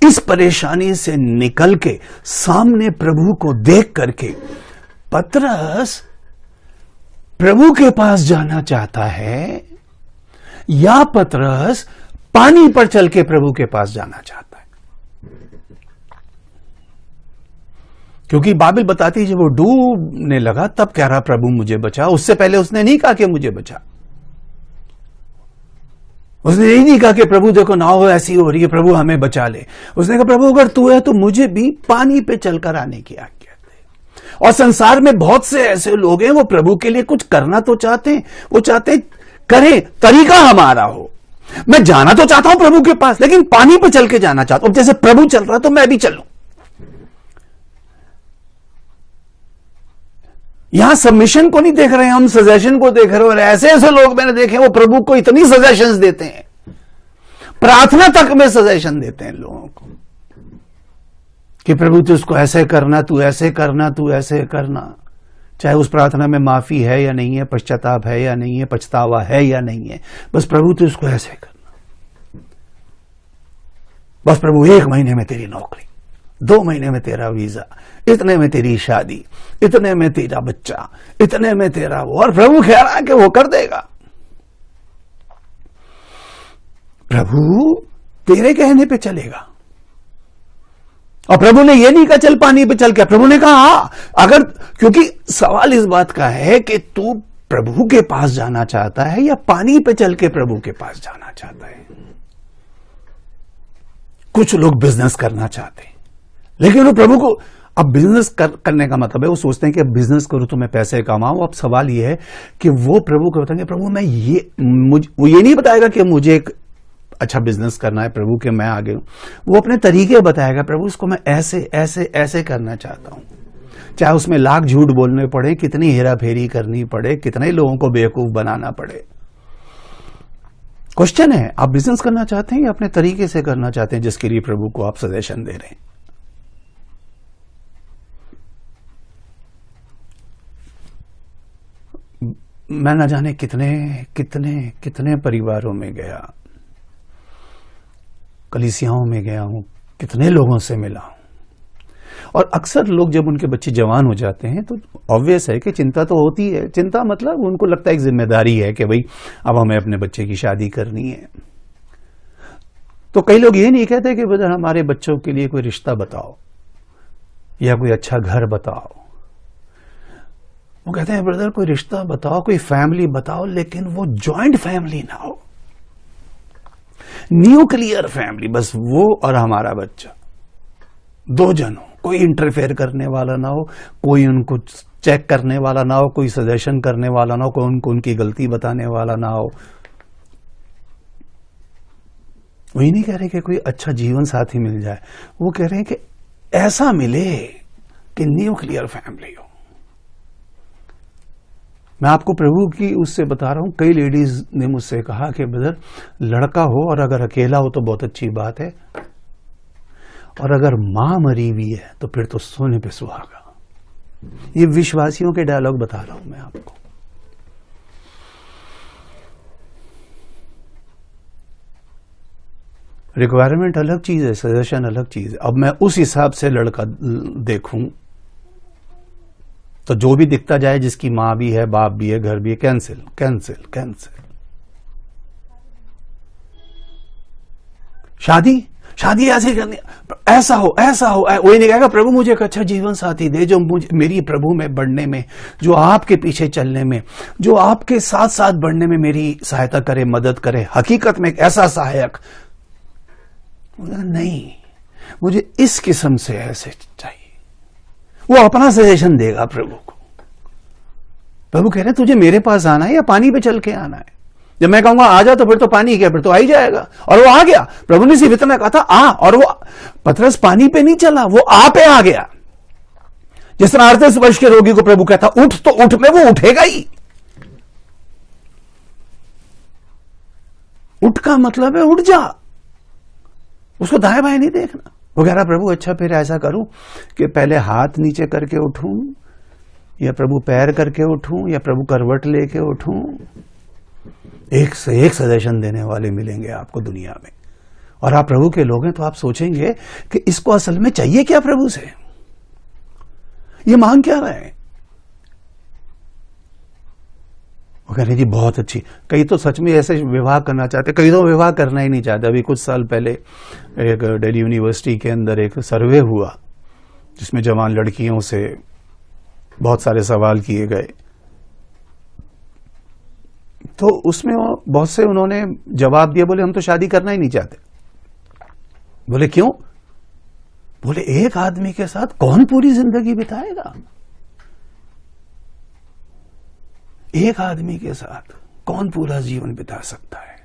इस परेशानी से निकल के, सामने प्रभु को देख करके पतरस प्रभु के पास जाना चाहता है, या पतरस पानी पर चल के प्रभु के पास जाना चाहता है? क्योंकि बाइबल बताती है जब वो डूबने लगा तब कह रहा प्रभु मुझे बचा। उससे पहले उसने नहीं कहा कि मुझे बचा। उसने यही नहीं कहा कि प्रभु देखो नाव ऐसी हो रही है, प्रभु हमें बचा ले। उसने कहा प्रभु अगर तू है तो मुझे भी पानी पे चलकर आने की आज्ञा दे। और संसार में बहुत से ऐसे लोग हैं, वो प्रभु के लिए कुछ करना तो चाहते हैं, वो चाहते हैं करें, तरीका हमारा हो। मैं जाना तो चाहता हूं प्रभु के पास, लेकिन पानी पे चल के जाना चाहता हूं। जैसे प्रभु चल रहा तो मैं भी चलूं। यहां सबमिशन को नहीं देख रहे हैं हम, सजेशन को देख रहे हैं। और ऐसे ऐसे लोग मैंने देखे वो प्रभु को इतनी सजेशंस देते हैं, प्रार्थना तक में सजेशन देते हैं लोगों को कि प्रभु तू इसको ऐसे करना, तू ऐसे करना, तू ऐसे करना। चाहे उस प्रार्थना में माफी है या नहीं है, पश्चाताप है या नहीं है, पछतावा है या नहीं है, बस प्रभु तू इसको ऐसे करना। बस प्रभु 1 महीने में तेरी नौकरी, 2 महीने में तेरा वीजा, इतने में तेरी शादी, इतने में तेरा बच्चा, इतने में तेरा वो। और प्रभु कह रहा है कि वो कर देगा। प्रभु तेरे कहने पे चलेगा। और प्रभु ने ये नहीं कहा चल पानी पे चल के, प्रभु ने कहा हाँ, अगर, क्योंकि सवाल इस बात का है कि तू प्रभु के पास जाना चाहता है या पानी पे चल के प्रभु के पास जाना चाहता है। कुछ लोग बिजनेस करना चाहते हैं, लेकिन वो प्रभु को, अब बिजनेस करने का मतलब है वो सोचते हैं कि बिजनेस करूं तो मैं पैसे कमाऊं। अब सवाल ये है कि वो प्रभु को बताएंगे प्रभु मैं वो ये नहीं बताएगा कि मुझे एक अच्छा बिजनेस करना है प्रभु के, मैं आगे हूं। वो अपने तरीके बताएगा, प्रभु इसको मैं ऐसे ऐसे ऐसे करना चाहता हूं। चाहे उसमें लाख झूठ बोलने पड़े, कितनी हेरा फेरी करनी पड़े, कितने लोगों को बेवकूफ बनाना पड़े। क्वेश्चन है, आप बिजनेस करना चाहते हैं या अपने तरीके से करना चाहते हैं जिसके लिए प्रभु को आप सजेशन दे रहे हैं? मैं न जाने कितने कितने कितने परिवारों में गया, कलीसियाओं में गया हूं, कितने लोगों से मिला हूं। और अक्सर लोग जब उनके बच्चे जवान हो जाते हैं तो ऑब्वियस है कि चिंता तो होती है। चिंता मतलब उनको लगता है एक जिम्मेदारी है कि भाई अब हमें अपने बच्चे की शादी करनी है। तो कई लोग ये नहीं कहते कि ब्रदर हमारे बच्चों के लिए कोई रिश्ता बताओ या कोई अच्छा घर बताओ। वो कहते हैं ब्रदर कोई रिश्ता बताओ, कोई फैमिली बताओ, लेकिन वो जॉइंट फैमिली ना हो, न्यूक्लियर फैमिली, बस वो और हमारा बच्चा 2 जन हो, कोई इंटरफेयर करने वाला ना हो, कोई उनको चेक करने वाला ना हो, कोई सजेशन करने वाला ना हो, कोई उनको उनकी गलती बताने वाला ना हो। वही नहीं कह रहे कि कोई अच्छा जीवन साथी मिल जाए, वो कह रहे हैं कि ऐसा मिले कि न्यूक्लियर फैमिली हो। मैं आपको प्रभु की उससे बता रहा हूं, कई लेडीज ने मुझसे कहा कि ब्रदर लड़का हो और अगर अकेला हो तो बहुत अच्छी बात है, और अगर मां मरी हुई है तो फिर तो सोने पे सुहागा। ये विश्वासियों के डायलॉग बता रहा हूं मैं आपको। रिक्वायरमेंट अलग चीज है, सजेशन अलग चीज है। अब मैं उस हिसाब से लड़का देखूं तो जो भी दिखता जाए, जिसकी मां भी है, बाप भी है, घर भी है, कैंसिल कैंसिल कैंसिल। शादी ऐसे करनी, ऐसा हो वही नहीं कहेगा प्रभु मुझे एक अच्छा जीवन साथी दे जो मुझे मेरी प्रभु में बढ़ने में, जो आपके पीछे चलने में, जो आपके साथ साथ बढ़ने में मेरी सहायता करे, मदद करे, हकीकत में एक ऐसा सहायक। नहीं, मुझे इस किस्म से ऐसे चाहिए। वो अपना सजेशन देगा प्रभु को। प्रभु कह रहे तुझे मेरे पास आना है या पानी पे चल के आना है? जब मैं कहूंगा आ जा तो फिर तो पानी क्या, फिर तो आ ही जाएगा। और वो आ गया। प्रभु ने सिर्फ इतना कहा था आ, और वो पतरस पानी पे नहीं चला, वो आ पे आ गया। जिस तरह 38 वर्ष के रोगी को प्रभु कहता उठ, तो उठ में वो उठेगा ही। उठ का मतलब है उठ जा, उसको दाएं बाएं नहीं देखना। वो कह रहा प्रभु अच्छा फिर ऐसा करूं कि पहले हाथ नीचे करके उठूं, या प्रभु पैर करके उठूं, या प्रभु करवट लेके उठूं? एक से एक सजेशन देने वाले मिलेंगे आपको दुनिया में। और आप प्रभु के लोग हैं तो आप सोचेंगे कि इसको असल में चाहिए क्या प्रभु से, ये मांग क्या रहे हैं? वो कह रहे जी बहुत अच्छी। कई तो सच में ऐसे विवाह करना चाहते, कई तो विवाह करना ही नहीं चाहते। अभी कुछ साल पहले एक दिल्ली यूनिवर्सिटी के अंदर एक सर्वे हुआ जिसमें जवान लड़कियों से बहुत सारे सवाल किए गए, तो उसमें बहुत से उन्होंने जवाब दिया, बोले हम तो शादी करना ही नहीं चाहते। बोले क्यों? बोले एक आदमी के साथ कौन पूरी जिंदगी बिताएगा? एक आदमी के साथ कौन पूरा जीवन बिता सकता है?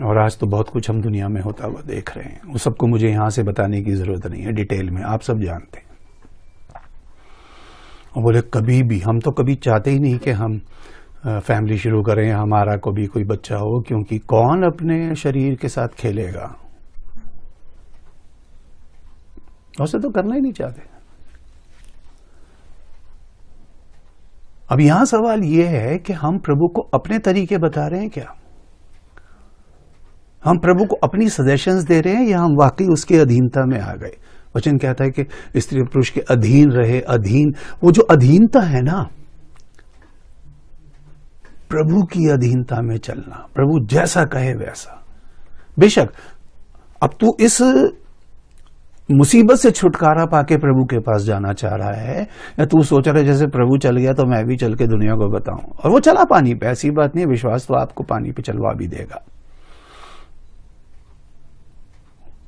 और आज तो बहुत कुछ हम दुनिया में होता हुआ देख रहे हैं। वो सबको मुझे यहां से बताने की जरूरत नहीं है, डिटेल में आप सब जानते हैं। और बोले कभी भी, हम तो कभी चाहते ही नहीं कि हम फैमिली शुरू करें, हमारा को भी कोई बच्चा हो, क्योंकि कौन अपने शरीर के साथ खेलेगा? वैसे तो करना ही नहीं चाहते। अब यहां सवाल यह है कि हम प्रभु को अपने तरीके बता रहे हैं क्या? हम प्रभु को अपनी सजेशंस दे रहे हैं, या हम वाकई उसके अधीनता में आ गए? वचन कहता है कि स्त्री पुरुष के अधीन रहे। अधीन, वो जो अधीनता है ना, प्रभु की अधीनता में चलना, प्रभु जैसा कहे वैसा। बेशक अब तू इस मुसीबत से छुटकारा पाके प्रभु के पास जाना चाह रहा है, या तू सोच रहा है जैसे प्रभु चल गया तो मैं भी चल के दुनिया को बताऊं, और वो चला पानी पे। ऐसी बात नहीं है, विश्वास तो आपको पानी पे चलवा भी देगा।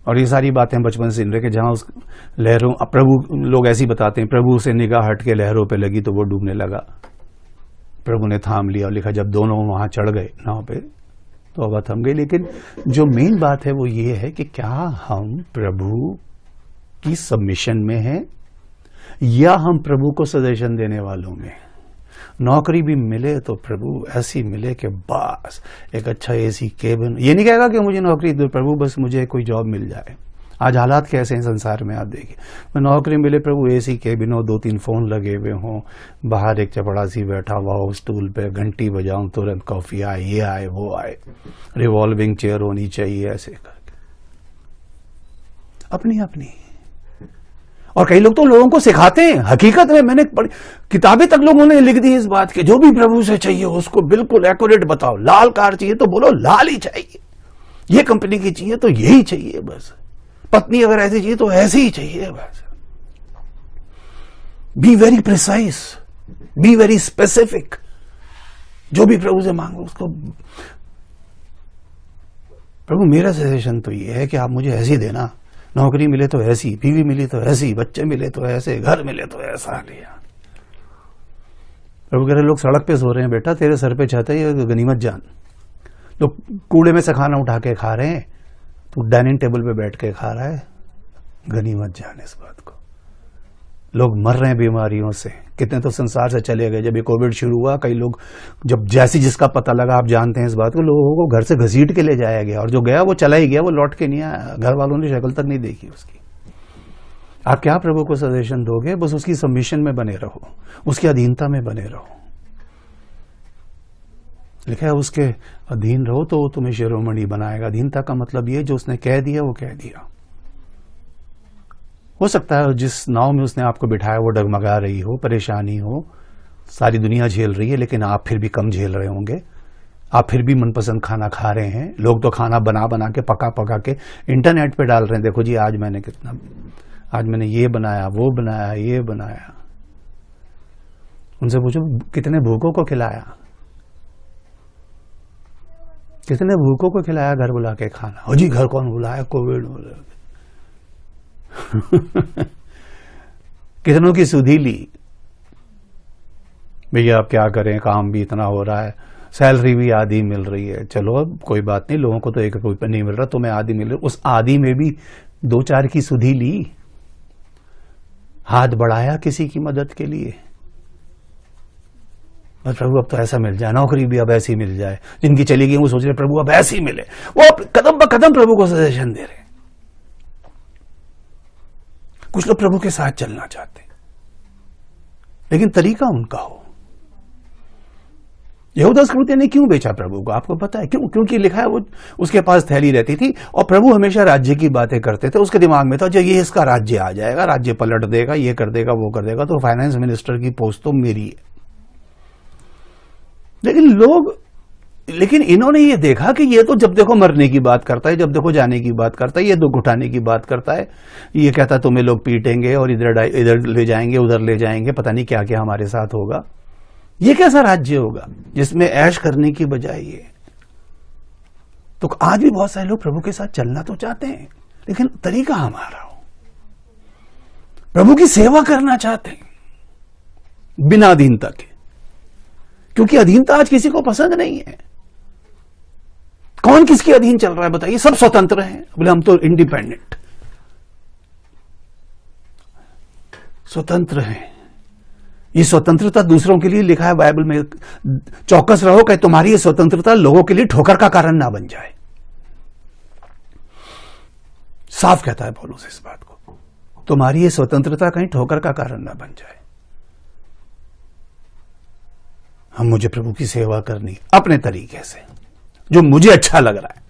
और ये सारी बातें बचपन से सुन रहे कि जहां उस लहरों, प्रभु लोग ऐसी बताते हैं, प्रभु से निगाह हट के लहरों पे लगी तो वो डूबने लगा। प्रभु ने थाम लिया और लिखा जब दोनों वहां चढ़ गए नाव पे तो अब थम गई। लेकिन जो मेन बात है वो ये है कि क्या हम प्रभु की सबमिशन में हैं, या हम प्रभु को सजेशन देने वालों में? नौकरी भी मिले तो प्रभु ऐसी मिले कि बस एक अच्छा एसी केबिन, ये नहीं कहेगा कि मुझे नौकरी दो प्रभु, बस मुझे कोई जॉब मिल जाए। आज हालात कैसे हैं संसार में आप देखिए, मैं नौकरी मिले प्रभु, एसी केबिन हो, 2-3 फोन लगे हुए हों, बाहर एक चपड़ासी बैठा हुआ हो स्टूल पे, घंटी बजाऊं तुरंत कॉफी आए, ये आए वो आए, रिवॉल्विंग चेयर होनी चाहिए, ऐसे करके अपनी अपनी। और कई लोग तो लोगों को सिखाते हैं। हकीकत में मैंने किताबें तक लोगों ने लिख दी इस बात के, जो भी प्रभु से चाहिए उसको बिल्कुल एक्यूरेट बताओ। लाल कार चाहिए तो बोलो लाल ही चाहिए, ये कंपनी की चाहिए तो यही चाहिए बस, पत्नी अगर ऐसी चाहिए तो ऐसी ही चाहिए बस। Be very precise, be very specific. जो भी प्रभु से मांगो उसको, प्रभु मेरा सजेशन तो ये है कि आप मुझे ऐसी देना, नौकरी मिले तो ऐसी, बीवी मिली तो ऐसी, बच्चे मिले तो ऐसे, घर मिले तो ऐसा लिया। प्रभु कह रहे लोग सड़क पे सो रहे हैं बेटा, तेरे सर पे छत है, ये गनीमत जान। लोग कूड़े में से खाना उठा के खा रहे हैं, तू डाइनिंग टेबल पे बैठ के खा रहा है, गनीमत जान इस बात को। लोग मर रहे हैं बीमारियों से, कितने तो संसार से चले गए। जब ये कोविड शुरू हुआ, कई लोग जब जैसी जिसका पता लगा, आप जानते हैं इस बात को, लोगों को घर से घसीट के ले जाया गया, और जो गया वो चला ही गया, वो लौट के नहीं आया, घर वालों ने शक्ल तक नहीं देखी उसकी। आप क्या प्रभु को सजेशन दोगे? बस उसकी सबमिशन में बने रहो, उसकी अधीनता में बने रहो। लिखा है उसके अधीन रहो तो वो तुम्हें शिरोमणि बनाएगा। अधीनता का मतलब ये, जो उसने कह दिया वो कह दिया, हो सकता है जिस नाव में उसने आपको बिठाया वो डगमगा रही हो, परेशानी हो, सारी दुनिया झेल रही है, लेकिन आप फिर भी कम झेल रहे होंगे। आप फिर भी मनपसंद खाना खा रहे हैं। लोग तो खाना बना बना के, पका पका के इंटरनेट पे डाल रहे हैं, देखो जी आज मैंने ये बनाया, वो बनाया, ये बनाया। उनसे पूछो कितने भूखों को खिलाया, कितने भूखों को खिलाया घर बुला के खाना। हो जी घर कौन बुलाया, कोविड कितनों की सुधी ली। भैया आप क्या करें, काम भी इतना हो रहा है, सैलरी भी आधी मिल रही है, चलो अब कोई बात नहीं, लोगों को तो एक रुपया नहीं मिल रहा, तुम्हें आधी मिल रही। उस आधी में भी 2-4 की सुधी ली, हाथ बढ़ाया किसी की मदद के लिए। बस प्रभु अब तो ऐसा मिल जाए, नौकरी भी अब ऐसी मिल जाए। जिनकी चली गई वो सोच रहे प्रभु अब ऐसी मिले, वो कदम ब कदम प्रभु को सजेशन दे रहे। कुछ लोग प्रभु के साथ चलना चाहते, लेकिन तरीका उनका हो। यहूदा इस्करियोती ने क्यों बेचा प्रभु को, आपको पता है क्यों? क्योंकि लिखा है वो उसके पास थैली रहती थी और प्रभु हमेशा राज्य की बातें करते थे। उसके दिमाग में था जब ये इसका राज्य आ जाएगा, राज्य पलट देगा, ये कर देगा, वो कर देगा, तो फाइनेंस मिनिस्टर की पोस्ट तो मेरी है। लेकिन इन्होंने ये देखा कि ये तो जब देखो मरने की बात करता है, जब देखो जाने की बात करता है, ये दुख उठाने की बात करता है, ये कहता है तुम्हें लोग पीटेंगे और इधर ले जाएंगे, उधर ले जाएंगे, पता नहीं क्या क्या हमारे साथ होगा। ये कैसा राज्य होगा जिसमें ऐश करने की बजाय ये। तो आज भी बहुत सारे लोग प्रभु के साथ चलना तो चाहते हैं, लेकिन तरीका हमारा हो। प्रभु की सेवा करना चाहते हैं बिना अधीनता के, क्योंकि अधीनता आज किसी को पसंद नहीं है। कौन किसके अधीन चल रहा है बताइए? सब स्वतंत्र हैं, बोले हम तो इंडिपेंडेंट, स्वतंत्र हैं। ये स्वतंत्रता दूसरों के लिए लिखा है बाइबल में, चौकस रहो कि तुम्हारी ये स्वतंत्रता लोगों के लिए ठोकर का कारण ना बन जाए। साफ कहता है पौलुस इस बात को, तुम्हारी ये स्वतंत्रता कहीं ठोकर का कारण ना बन जाए। हम मुझे प्रभु की सेवा करनी अपने तरीके से, जो मुझे अच्छा लग रहा है।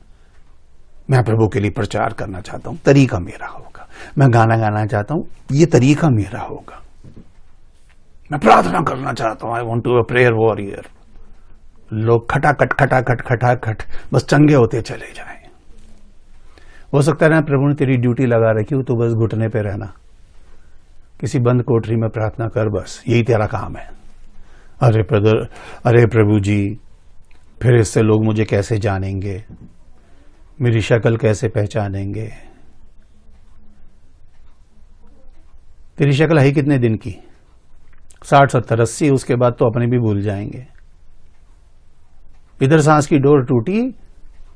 मैं प्रभु के लिए प्रचार करना चाहता हूं, तरीका मेरा होगा। मैं गाना गाना चाहता हूं, ये तरीका मेरा होगा। मैं प्रार्थना करना चाहता हूं, I want to a prayer warrior. लोग खटाखट खटाखट खटाखट बस चंगे होते चले जाएं। हो सकता है ना प्रभु ने तेरी ड्यूटी लगा रखी हो, तो बस घुटने पे रहना, किसी बंद कोठरी में प्रार्थना कर, बस यही तेरा काम है। अरे प्रभु जी, फिर इससे लोग मुझे कैसे जानेंगे, मेरी शक्ल कैसे पहचानेंगे? तेरी शक्ल है कितने दिन की? 60, 70, 80, उसके बाद तो अपने भी भूल जाएंगे। इधर सांस की डोर टूटी,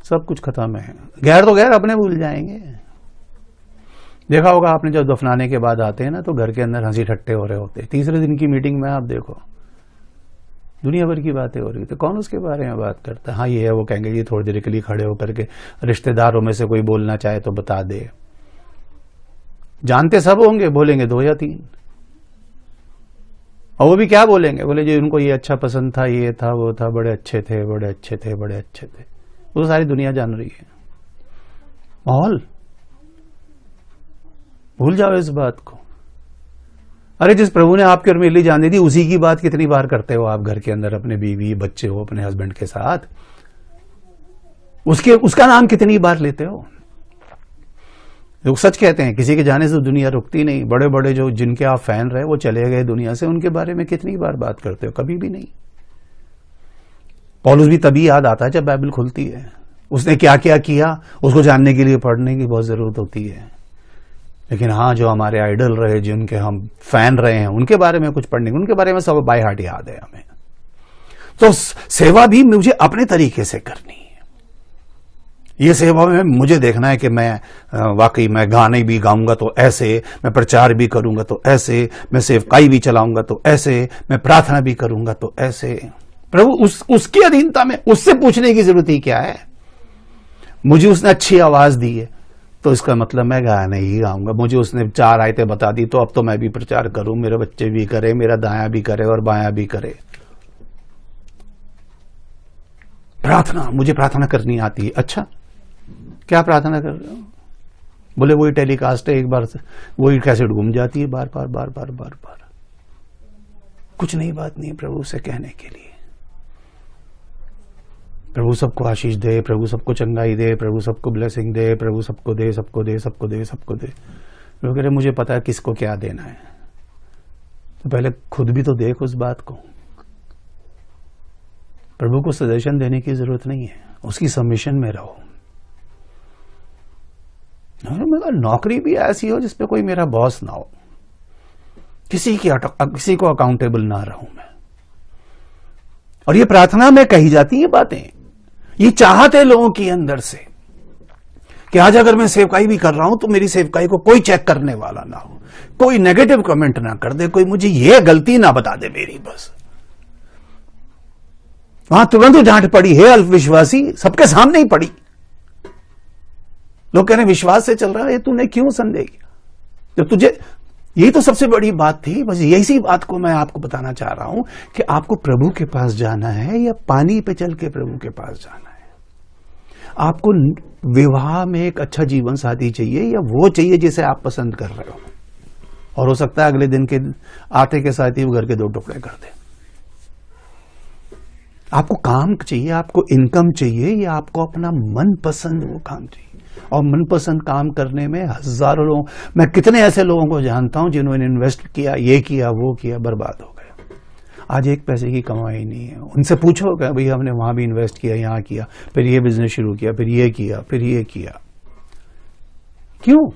सब कुछ खत्म है। गैर तो गैर अपने भूल जाएंगे। देखा होगा आपने, जब दफनाने के बाद आते हैं ना, तो घर के अंदर हंसी ठट्टे हो रहे होते। तीसरे दिन की मीटिंग में आप देखो, दुनिया भर की बातें हो रही, तो कौन उसके बारे में बात करता है? हाँ ये है, वो कहेंगे जी थोड़ी देर के लिए खड़े होकर के रिश्तेदारों में से कोई बोलना चाहे तो बता दे। जानते सब होंगे, बोलेंगे 2 या 3, और वो भी क्या बोलेंगे? बोले जी उनको ये अच्छा पसंद था, ये था, वो था, बड़े अच्छे थे, बड़े अच्छे थे, बड़े अच्छे थे। वो तो सारी दुनिया जान रही है। माहौल भूल जाओ इस बात को। अरे जिस प्रभु ने आपकी और मेरे लिए जान दी थी, उसी की बात कितनी बार करते हो आप घर के अंदर, अपने बीवी बच्चे हो, अपने हस्बैंड के साथ, उसका नाम कितनी बार लेते हो? लोग सच कहते हैं, किसी के जाने से दुनिया रुकती नहीं। बड़े बड़े जो जिनके आप फैन रहे वो चले गए दुनिया से, उनके बारे में कितनी बार बात करते हो? कभी भी नहीं। पौलुस भी तभी याद आता है जब बाइबल खुलती है। उसने क्या क्या किया उसको जानने के लिए पढ़ने की बहुत जरूरत होती है। लेकिन हाँ, जो हमारे आइडल रहे, जिनके हम फैन रहे हैं, उनके बारे में कुछ पढ़ने, उनके बारे में सब बाय हार्ट याद है हमें। तो सेवा भी मुझे अपने तरीके से करनी है। ये सेवा में मुझे देखना है कि मैं वाकई मैं गाने भी गाऊंगा तो ऐसे, मैं प्रचार भी करूंगा तो ऐसे, मैं सेवकाई भी चलाऊंगा तो ऐसे, मैं प्रार्थना भी करूंगा तो ऐसे। प्रभु उसकी अधीनता में, उससे पूछने की जरूरत ही क्या है? मुझे उसने अच्छी आवाज दी है तो इसका मतलब मैं गाना ही गाऊंगा। मुझे उसने 4 आयतें बता दी तो अब तो मैं भी प्रचार करूं, मेरे बच्चे भी करे, मेरा दायां भी करे और बायां भी करे। प्रार्थना, मुझे प्रार्थना करनी आती है। अच्छा, क्या प्रार्थना कर रहे हो? बोले वही टेलीकास्ट है, एक बार वही कैसेट घूम जाती है बार बार बार बार बार बार। कुछ नई बात नहीं है प्रभु से कहने के लिए। प्रभु सबको आशीष दे, प्रभु सबको चंगाई दे, प्रभु सबको ब्लेसिंग दे, प्रभु सबको दे, सबको दे, सबको दे, सबको दे। लोग कह रहे मुझे पता है किसको क्या देना है, तो पहले खुद भी तो देख उस बात को। प्रभु को सजेशन देने की जरूरत नहीं है, उसकी सबमिशन में रहो। नौकरी भी ऐसी हो जिसपे कोई मेरा बॉस ना हो, किसी को अकाउंटेबल ना रहूं मैं। और ये प्रार्थना में कही जाती है बातें, ये चाहते लोगों के अंदर से कि आज अगर मैं सेवकाई भी कर रहा हूं तो मेरी सेवकाई को कोई चेक करने वाला ना हो, कोई नेगेटिव कमेंट ना कर दे, कोई मुझे ये गलती ना बता दे मेरी। बस वहां तुरंत डांट पड़ी, हे अल्पविश्वासी, सबके सामने ही पड़ी। लोग कह रहे विश्वास से चल रहा है, तूने क्यों संदेह किया? जब तुझे, यही तो सबसे बड़ी बात थी। बस यही बात को मैं आपको बताना चाह रहा हूं कि आपको प्रभु के पास जाना है या पानी पे चल के प्रभु के पास जाना है। आपको विवाह में एक अच्छा जीवन साथी चाहिए या वो चाहिए जिसे आप पसंद कर रहे हो, और हो सकता है अगले दिन के आटे के साथ ही वो घर के 2 टुकड़े कर दे। आपको काम चाहिए, आपको इनकम चाहिए, या आपको अपना मनपसंद वो काम चाहिए? और मनपसंद काम करने में हजारों लोग, मैं कितने ऐसे लोगों को जानता हूं जिन्होंने इन्वेस्ट किया, ये किया वो किया, बर्बाद हो गए। आज एक पैसे की कमाई नहीं है। उनसे पूछो क्या भाई, हमने वहां भी इन्वेस्ट किया, यहां किया, फिर ये बिजनेस शुरू किया, फिर ये किया, फिर ये किया, क्यों?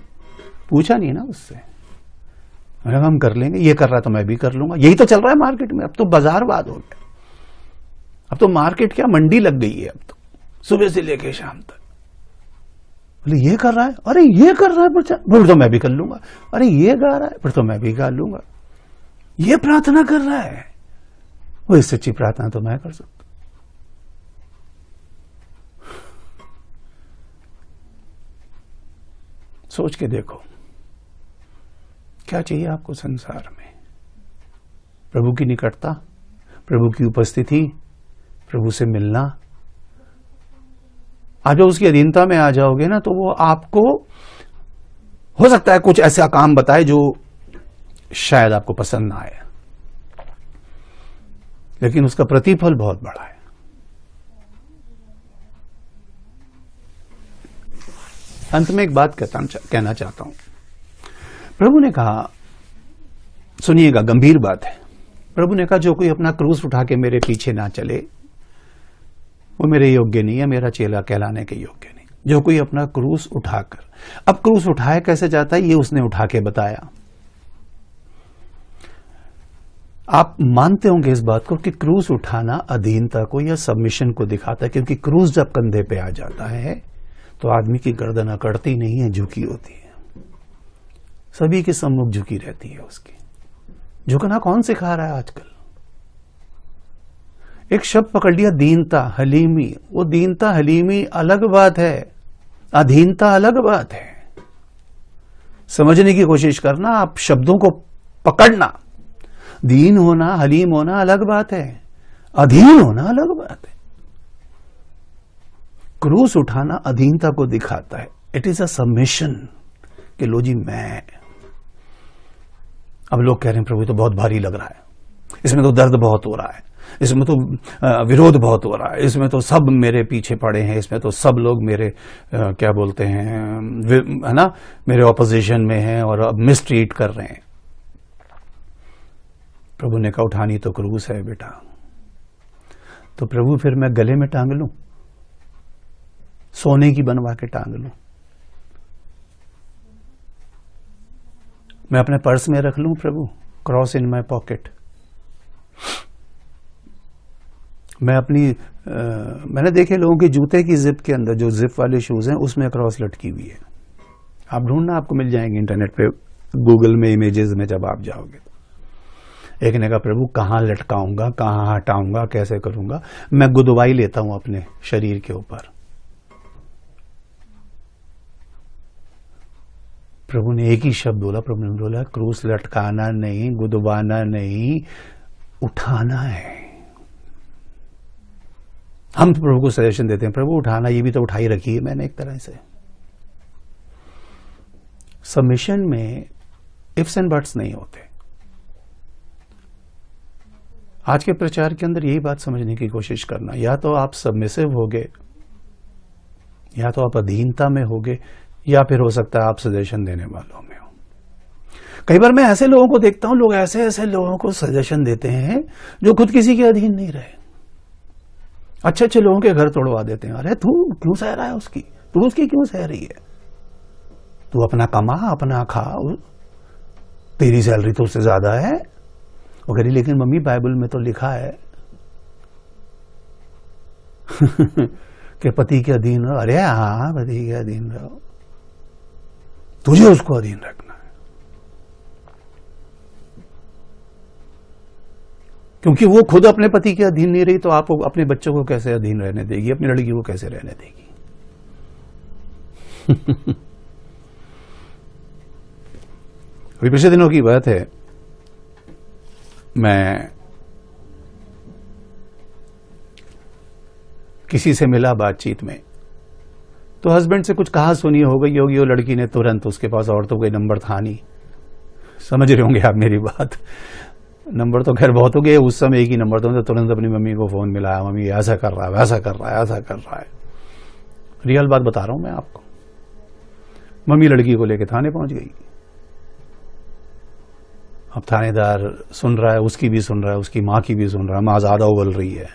पूछा नहीं ना उससे। हम कर लेंगे, ये कर रहा तो मैं भी कर लूंगा। यही तो चल रहा है मार्केट में। अब तो बाजारवाद हो गया, अब तो मार्केट क्या मंडी लग गई है। अब तो सुबह से लेके शाम तक बोले ये कर रहा है, अरे ये कर रहा है, फिर तो मैं भी कर लूंगा। अरे ये गा रहा है, फिर तो मैं भी गा लूंगा। ये प्रार्थना कर रहा है, वो इससे अच्छी प्रार्थना तो मैं कर सकता। सोच के देखो क्या चाहिए आपको संसार में? प्रभु की निकटता, प्रभु की उपस्थिति, प्रभु से मिलना। आज जब उसकी अधीनता में आ जाओगे ना, तो वो आपको हो सकता है कुछ ऐसा काम बताए जो शायद आपको पसंद ना आए, लेकिन उसका प्रतिफल बहुत बड़ा है। अंत में एक बात कहना चाहता हूं। प्रभु ने कहा, सुनिएगा, गंभीर बात है। प्रभु ने कहा जो कोई अपना क्रूस उठा के मेरे पीछे ना चले वो मेरे योग्य नहीं है, मेरा चेला कहलाने के योग्य नहीं। जो कोई अपना क्रूस उठाकर, अब क्रूस उठाया कैसे जाता है ये उसने उठा के बताया। आप मानते होंगे इस बात को कि क्रूस उठाना अधीनता को या सबमिशन को दिखाता है, क्योंकि क्रूस जब कंधे पे आ जाता है तो आदमी की गर्दन अकड़ती नहीं है, झुकी होती है। सभी के सम्मुख झुकी रहती है उसकी। झुकना कौन सिखा रहा है आजकल? एक शब्द पकड़ लिया, दीनता, हलीमी। वो दीनता हलीमी अलग बात है, अधीनता अलग बात है। समझने की कोशिश करना, आप शब्दों को पकड़ना। दीन होना, हलीम होना अलग बात है, अधीन होना अलग बात है। क्रूस उठाना अधीनता को दिखाता है। इट इज अ सबमिशन कि लो जी मैं। अब लोग कह रहे हैं प्रभु तो बहुत भारी लग रहा है, इसमें तो दर्द बहुत हो रहा है, इसमें तो विरोध बहुत हो रहा है, इसमें तो सब मेरे पीछे पड़े हैं, इसमें तो सब लोग मेरे क्या बोलते हैं, है ना, मेरे ऑपोजिशन में हैं और अब मिसट्रीट कर रहे हैं। प्रभु ने कहा उठानी तो क्रूस है बेटा। तो प्रभु फिर मैं गले में टांग लूं, सोने की बनवा के टांग लूं, मैं अपने पर्स में रख लूं प्रभु, क्रॉस इन माय पॉकेट। मैं अपनी मैंने देखे लोगों के जूते की जिप के अंदर, जो जिप वाले शूज हैं, उसमें क्रॉस लटकी हुई है। आप ढूंढना, आपको मिल जाएंगे इंटरनेट पे, गूगल में इमेजेस में जब आप जाओगे। एक ने कहा प्रभु कहां लटकाऊंगा, कहां हटाऊंगा, कैसे करूंगा? मैं गुदवाई लेता हूं अपने शरीर के ऊपर। प्रभु ने एक ही शब्द बोला, प्रभु ने बोला क्रूस लटकाना नहीं, गुदवाना नहीं, उठाना है। हम तो प्रभु को सजेशन देते हैं, प्रभु उठाना, ये भी तो उठाई रखी है मैंने एक तरह से। सबमिशन में इफ्स एंड बट्स नहीं होते। आज के प्रचार के अंदर यही बात समझने की कोशिश करना, या तो आप सबमिसिव होगे, या तो आप अधीनता में होगे, या फिर हो सकता है आप सजेशन देने वालों में हो। कई बार मैं ऐसे लोगों को देखता हूं, लोग ऐसे ऐसे लोगों को सजेशन देते हैं जो खुद किसी के अधीन नहीं रहे। अच्छे अच्छे लोगों के घर तोड़वा देते हैं। अरे तू क्यों सह रहा है उसकी, तू उसकी क्यों सह रही है? तू अपना कमा, अपना खा, तेरी सैलरी तो उससे ज्यादा है। वो कह रही लेकिन मम्मी बाइबल में तो लिखा है कि पति के अधीन रहो। अरे हाँ, पति के अधीन रहो, तुझे उसको अधीन रखना है, क्योंकि वो खुद अपने पति के अधीन नहीं रही तो आप अपने बच्चों को कैसे अधीन रहने देगी, अपनी लड़की को कैसे रहने देगी? अभी पिछले दिनों की बात है, मैं किसी से मिला बातचीत में, तो हस्बैंड से कुछ कहा सुनी हो गई होगी, वो लड़की ने तुरंत, उसके पास और तो कोई नंबर था नहीं, समझ रहे होंगे आप मेरी बात। नंबर तो खैर बहुत हो गए, उस समय एक ही नंबर था, तो तुरंत अपनी मम्मी को फोन मिलाया, मम्मी ऐसा कर रहा है, वैसा कर रहा है, ऐसा कर रहा है। रियल बात बता रहा हूं मैं आपको। मम्मी लड़की को लेकर थाने पहुंच गई। अब थानेदार सुन रहा है, उसकी भी सुन रहा है, उसकी मां की भी सुन रहा है। मां ज्यादा उबल रही है,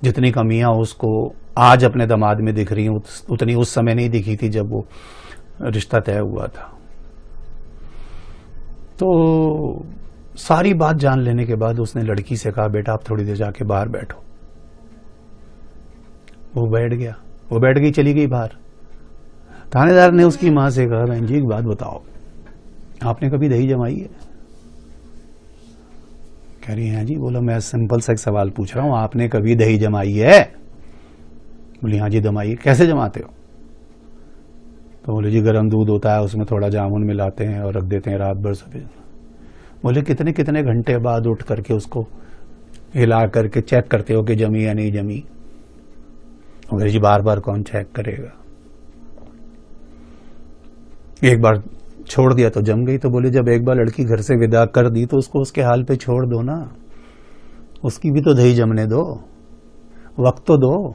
जितनी कमियां उसको आज अपने दामाद में दिख रही हैं उतनी उस समय नहीं दिखी थी जब वो रिश्ता तय हुआ था। तो सारी बात जान लेने के बाद उसने लड़की से कहा, बेटा आप थोड़ी देर जाके बाहर बैठो। वो बैठ गया, वो बैठ गई, चली गई बाहर। थानेदार ने उसकी मां से कहा, बहन जी एक बात बताओ, आपने कभी दही जमाई है? कह रही है जी। बोला मैं सिंपल सा एक सवाल पूछ रहा हूं, आपने कभी दही जमाई है? बोली हाँ जी जमाई है। कैसे जमाते हो? तो बोले जी गर्म दूध होता है, उसमें थोड़ा जामुन मिलाते हैं और रख देते हैं रात भर सफेद। बोले कितने कितने घंटे बाद उठ करके उसको हिला करके चेक करते हो कि जमी या नहीं जमी? बोले जी बार बार कौन चेक करेगा, एक बार छोड़ दिया तो जम गई। तो बोले जब एक बार लड़की घर से विदा कर दी तो उसको उसके हाल पे छोड़ दो ना, उसकी भी तो दही जमने दो, वक्त तो दो।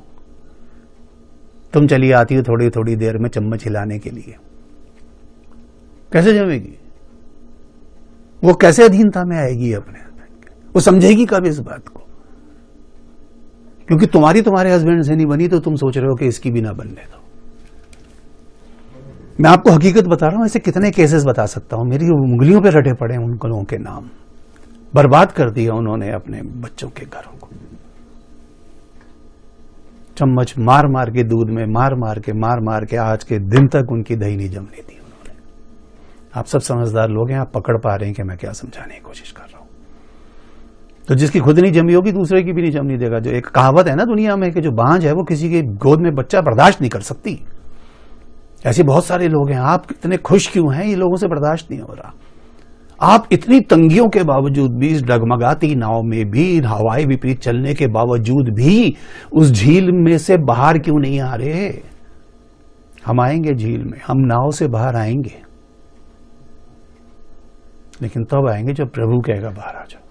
तुम चली आती हो थोड़ी थोड़ी देर में चम्मच हिलाने के लिए, कैसे जमेगी वो? कैसे अधीनता में आएगी अपने? वो समझेगी कब इस बात को? क्योंकि तुम्हारे हस्बैंड से नहीं बनी तो तुम सोच रहे हो कि इसकी भी ना बनने दो। मैं आपको हकीकत बता रहा हूं, ऐसे कितने केसेस बता सकता हूं। मेरी उंगलियों पे रटे पड़े उन लोगों के नाम। बर्बाद कर दिया उन्होंने अपने बच्चों के घरों को। चम्मच मार मार के दूध में मार मार के आज के दिन तक उनकी दही नहीं जमने दी उन्होंने। आप सब समझदार लोग हैं, आप पकड़ पा रहे हैं कि मैं क्या समझाने की कोशिश कर रहा हूं। तो जिसकी खुद नहीं जमी होगी दूसरे की भी नहीं जमने देगा। जो एक कहावत है ना दुनिया में कि जो बांझ है वो किसी के गोद में बच्चा बर्दाश्त नहीं कर सकती, ऐसे बहुत सारे लोग हैं। आप इतने खुश क्यों हैं? ये लोगों से बर्दाश्त नहीं हो रहा। आप इतनी तंगियों के बावजूद भी, इस डगमगाती नाव में भी, हवाई विपरीत चलने के बावजूद भी उस झील में से बाहर क्यों नहीं आ रहे? हम आएंगे झील में, हम नाव से बाहर आएंगे, लेकिन तब आएंगे जब प्रभु कहेगा बाहर आ जाओ।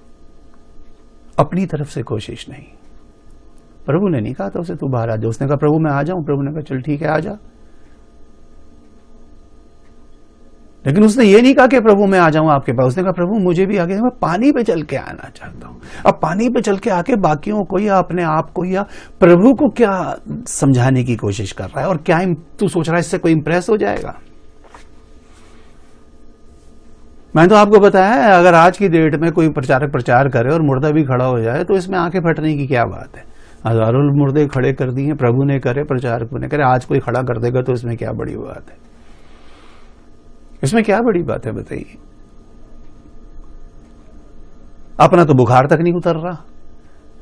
अपनी तरफ से कोशिश नहीं। प्रभु ने नहीं कहा था उसे तू बाहर आ जा, उसने कहा प्रभु मैं आ जाऊं। प्रभु ने कहा चल ठीक है आ जा। लेकिन उसने ये नहीं कहा कि प्रभु मैं आ जाऊं आपके पास, उसने कहा प्रभु मुझे भी आगे, मैं पानी पे चल के आना चाहता हूं। अब पानी पे चल के आके बाकियों को या अपने आप को या प्रभु को क्या समझाने की कोशिश कर रहा है? और क्या तू सोच रहा है इससे कोई इंप्रेस हो जाएगा? मैंने तो आपको बताया है, अगर आज की डेट में कोई प्रचारक प्रचार करे और मुर्दा भी खड़ा हो जाए तो इसमें आंखें फटने की क्या बात है? हजारों मुर्दे खड़े कर दिए, प्रभु ने करे, प्रचारक ने करे, आज कोई खड़ा कर देगा तो इसमें क्या बड़ी बात है? इसमें क्या बड़ी बात है बताइए? अपना तो बुखार तक नहीं उतर रहा,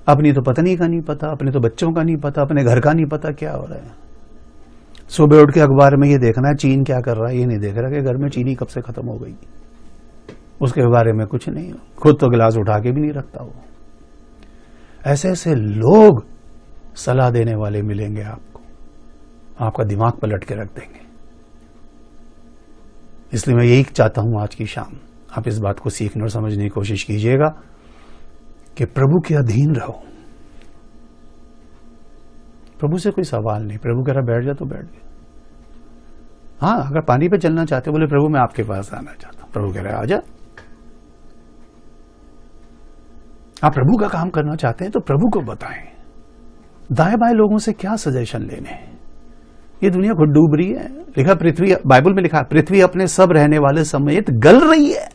अपनी तो पत्नी का नहीं पता, अपने तो बच्चों का नहीं पता, अपने घर का नहीं पता क्या हो रहा है। सुबह उठ के अखबार में ये देखना है चीन क्या कर रहा है, ये नहीं देख रहा कि घर में चीनी कब से खत्म हो गई, उसके बारे में कुछ नहीं। खुद तो गिलास उठा के भी नहीं रखता वो। ऐसे ऐसे लोग सलाह देने वाले मिलेंगे आपको, आपका दिमाग पलट के रख देंगे। इसलिए मैं यही चाहता हूं आज की शाम आप इस बात को सीखने और समझने की कोशिश कीजिएगा कि प्रभु के अधीन रहो। प्रभु से कोई सवाल नहीं, प्रभु कह रहा बैठ जा तो बैठ गया। हाँ, अगर पानी पे चलना चाहते हो, बोले प्रभु मैं आपके पास आना चाहता हूं, प्रभु कह रहा है आजा। आप प्रभु का काम करना चाहते हैं तो प्रभु को बताएं। दाएं बाएं लोगों से क्या सजेशन लेने, ये दुनिया खुद डूब रही है। लिखा पृथ्वी, बाइबल में लिखा पृथ्वी अपने सब रहने वाले समेत गल रही है।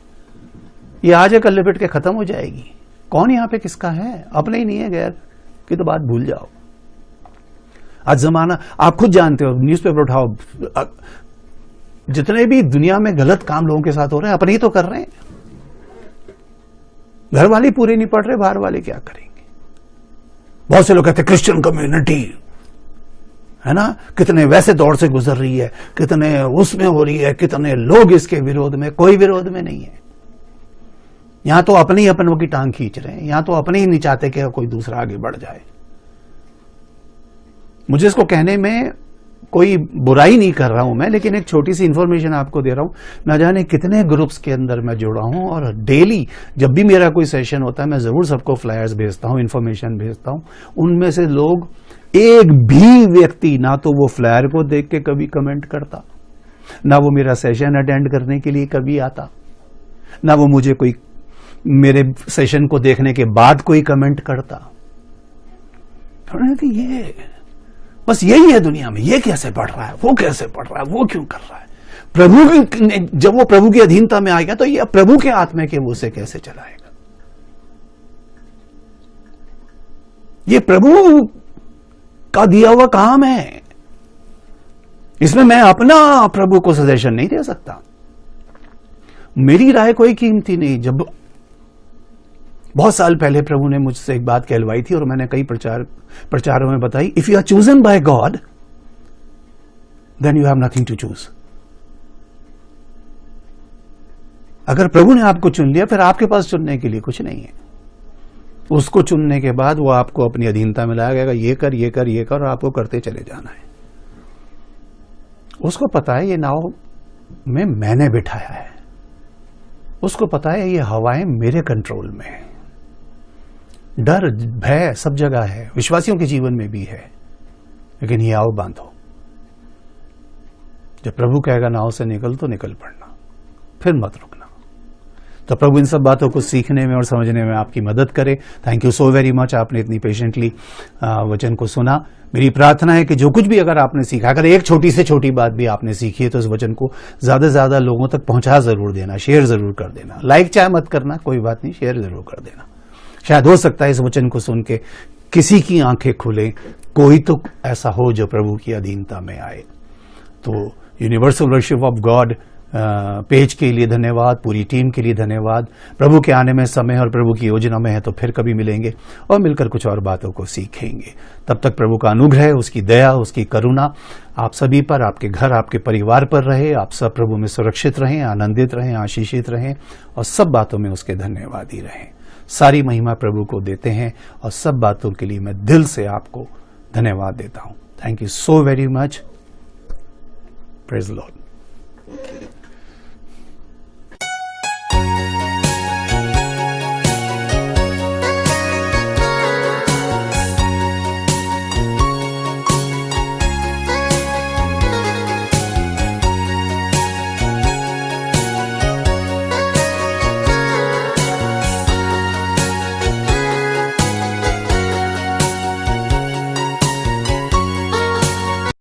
ये आज कल लिपट के खत्म हो जाएगी। कौन यहां पे किसका है, अपने ही नहीं है, गैर की तो बात भूल जाओ। आज जमाना आप खुद जानते हो, न्यूज़पेपर उठाओ, जितने भी दुनिया में गलत काम लोगों के साथ हो रहे हैं अपने ही तो कर रहे हैं। घर वाले पूरे नहीं पड़ रहे, बाहर वाले क्या करेंगे। बहुत से लोग कहते हैं क्रिश्चियन कम्युनिटी है ना, कितने वैसे दौर से गुजर रही है, कितने उसमें हो रही है, कितने लोग इसके विरोध में। कोई विरोध में नहीं है। यहां तो अपने ही अपनों की टांग खींच रहे हैं, यहां तो अपने ही नहीं चाहते कि कोई दूसरा आगे बढ़ जाए। मुझे इसको कहने में कोई बुराई नहीं कर रहा हूं मैं, लेकिन एक छोटी सी इंफॉर्मेशन आपको दे रहा हूं। न जाने कितने ग्रुप्स के अंदर मैं जुड़ा हूं और डेली जब भी मेरा कोई सेशन होता है मैं जरूर सबको फ्लायर्स भेजता हूं, इंफॉर्मेशन भेजता हूं। उनमें से लोग एक भी व्यक्ति ना तो वो फ्लायर को देख के कभी कमेंट करता, ना वो मेरा सेशन अटेंड करने के लिए कभी आता, ना वो मुझे कोई मेरे सेशन को देखने के बाद कोई कमेंट करता। ये बस यही है दुनिया में, ये कैसे पढ़ रहा है, वो कैसे पढ़ रहा है, वो क्यों कर रहा है। प्रभु की, जब वो प्रभु की अधीनता में आएगा तो ये प्रभु के आत्मा के मुंह से कैसे चलाएगा। ये प्रभु का दिया हुआ काम है, इसमें मैं अपना प्रभु को सजेशन नहीं दे सकता। मेरी राय कोई कीमती नहीं। जब बहुत साल पहले प्रभु ने मुझसे एक बात कहलवाई थी और मैंने कई प्रचारों में बताई, if you are chosen by God then you have nothing to choose. अगर प्रभु ने आपको चुन लिया फिर आपके पास चुनने के लिए कुछ नहीं है। उसको चुनने के बाद वो आपको अपनी अधीनता में लाएगा, ये कर ये कर ये कर, और आपको करते चले जाना है। उसको पता है ये नाव में मैंने बिठाया है, उसको पता है ये हवाएं मेरे कंट्रोल में है। डर भय सब जगह है, विश्वासियों के जीवन में भी है, लेकिन ये आओ बांधो। जब प्रभु कहेगा नाव से निकल तो निकल पड़ना, फिर मत रुकना। तो प्रभु इन सब बातों को सीखने में और समझने में आपकी मदद करे। Thank you so very much, आपने इतनी पेशेंटली वचन को सुना। मेरी प्रार्थना है कि जो कुछ भी अगर आपने सीखा, अगर एक छोटी से छोटी बात भी आपने सीखी है तो इस वचन को ज्यादा से ज्यादा लोगों तक पहुंचा जरूर देना, शेयर जरूर कर देना। लाइक चाहे मत करना, कोई बात नहीं, शेयर जरूर कर देना। शायद हो सकता है इस वचन को सुन के किसी की आंखें खुले, कोई तो ऐसा हो जो प्रभु की अधीनता में आए। तो universal worship of God page के लिए धन्यवाद, पूरी टीम के लिए धन्यवाद। प्रभु के आने में समय और प्रभु की योजना में है तो फिर कभी मिलेंगे और मिलकर कुछ और बातों को सीखेंगे। तब तक प्रभु का अनुग्रह, उसकी दया, उसकी करुणा आप सभी पर, आपके घर, आपके परिवार पर रहे। आप सब प्रभु में सुरक्षित रहें, आनंदित रहें, आशीषित रहें और सब बातों में उसके धन्यवादी रहें। सारी महिमा प्रभु को देते हैं और सब बातों के लिए मैं दिल से आपको धन्यवाद देता हूं। Thank you so very much. Praise the Lord.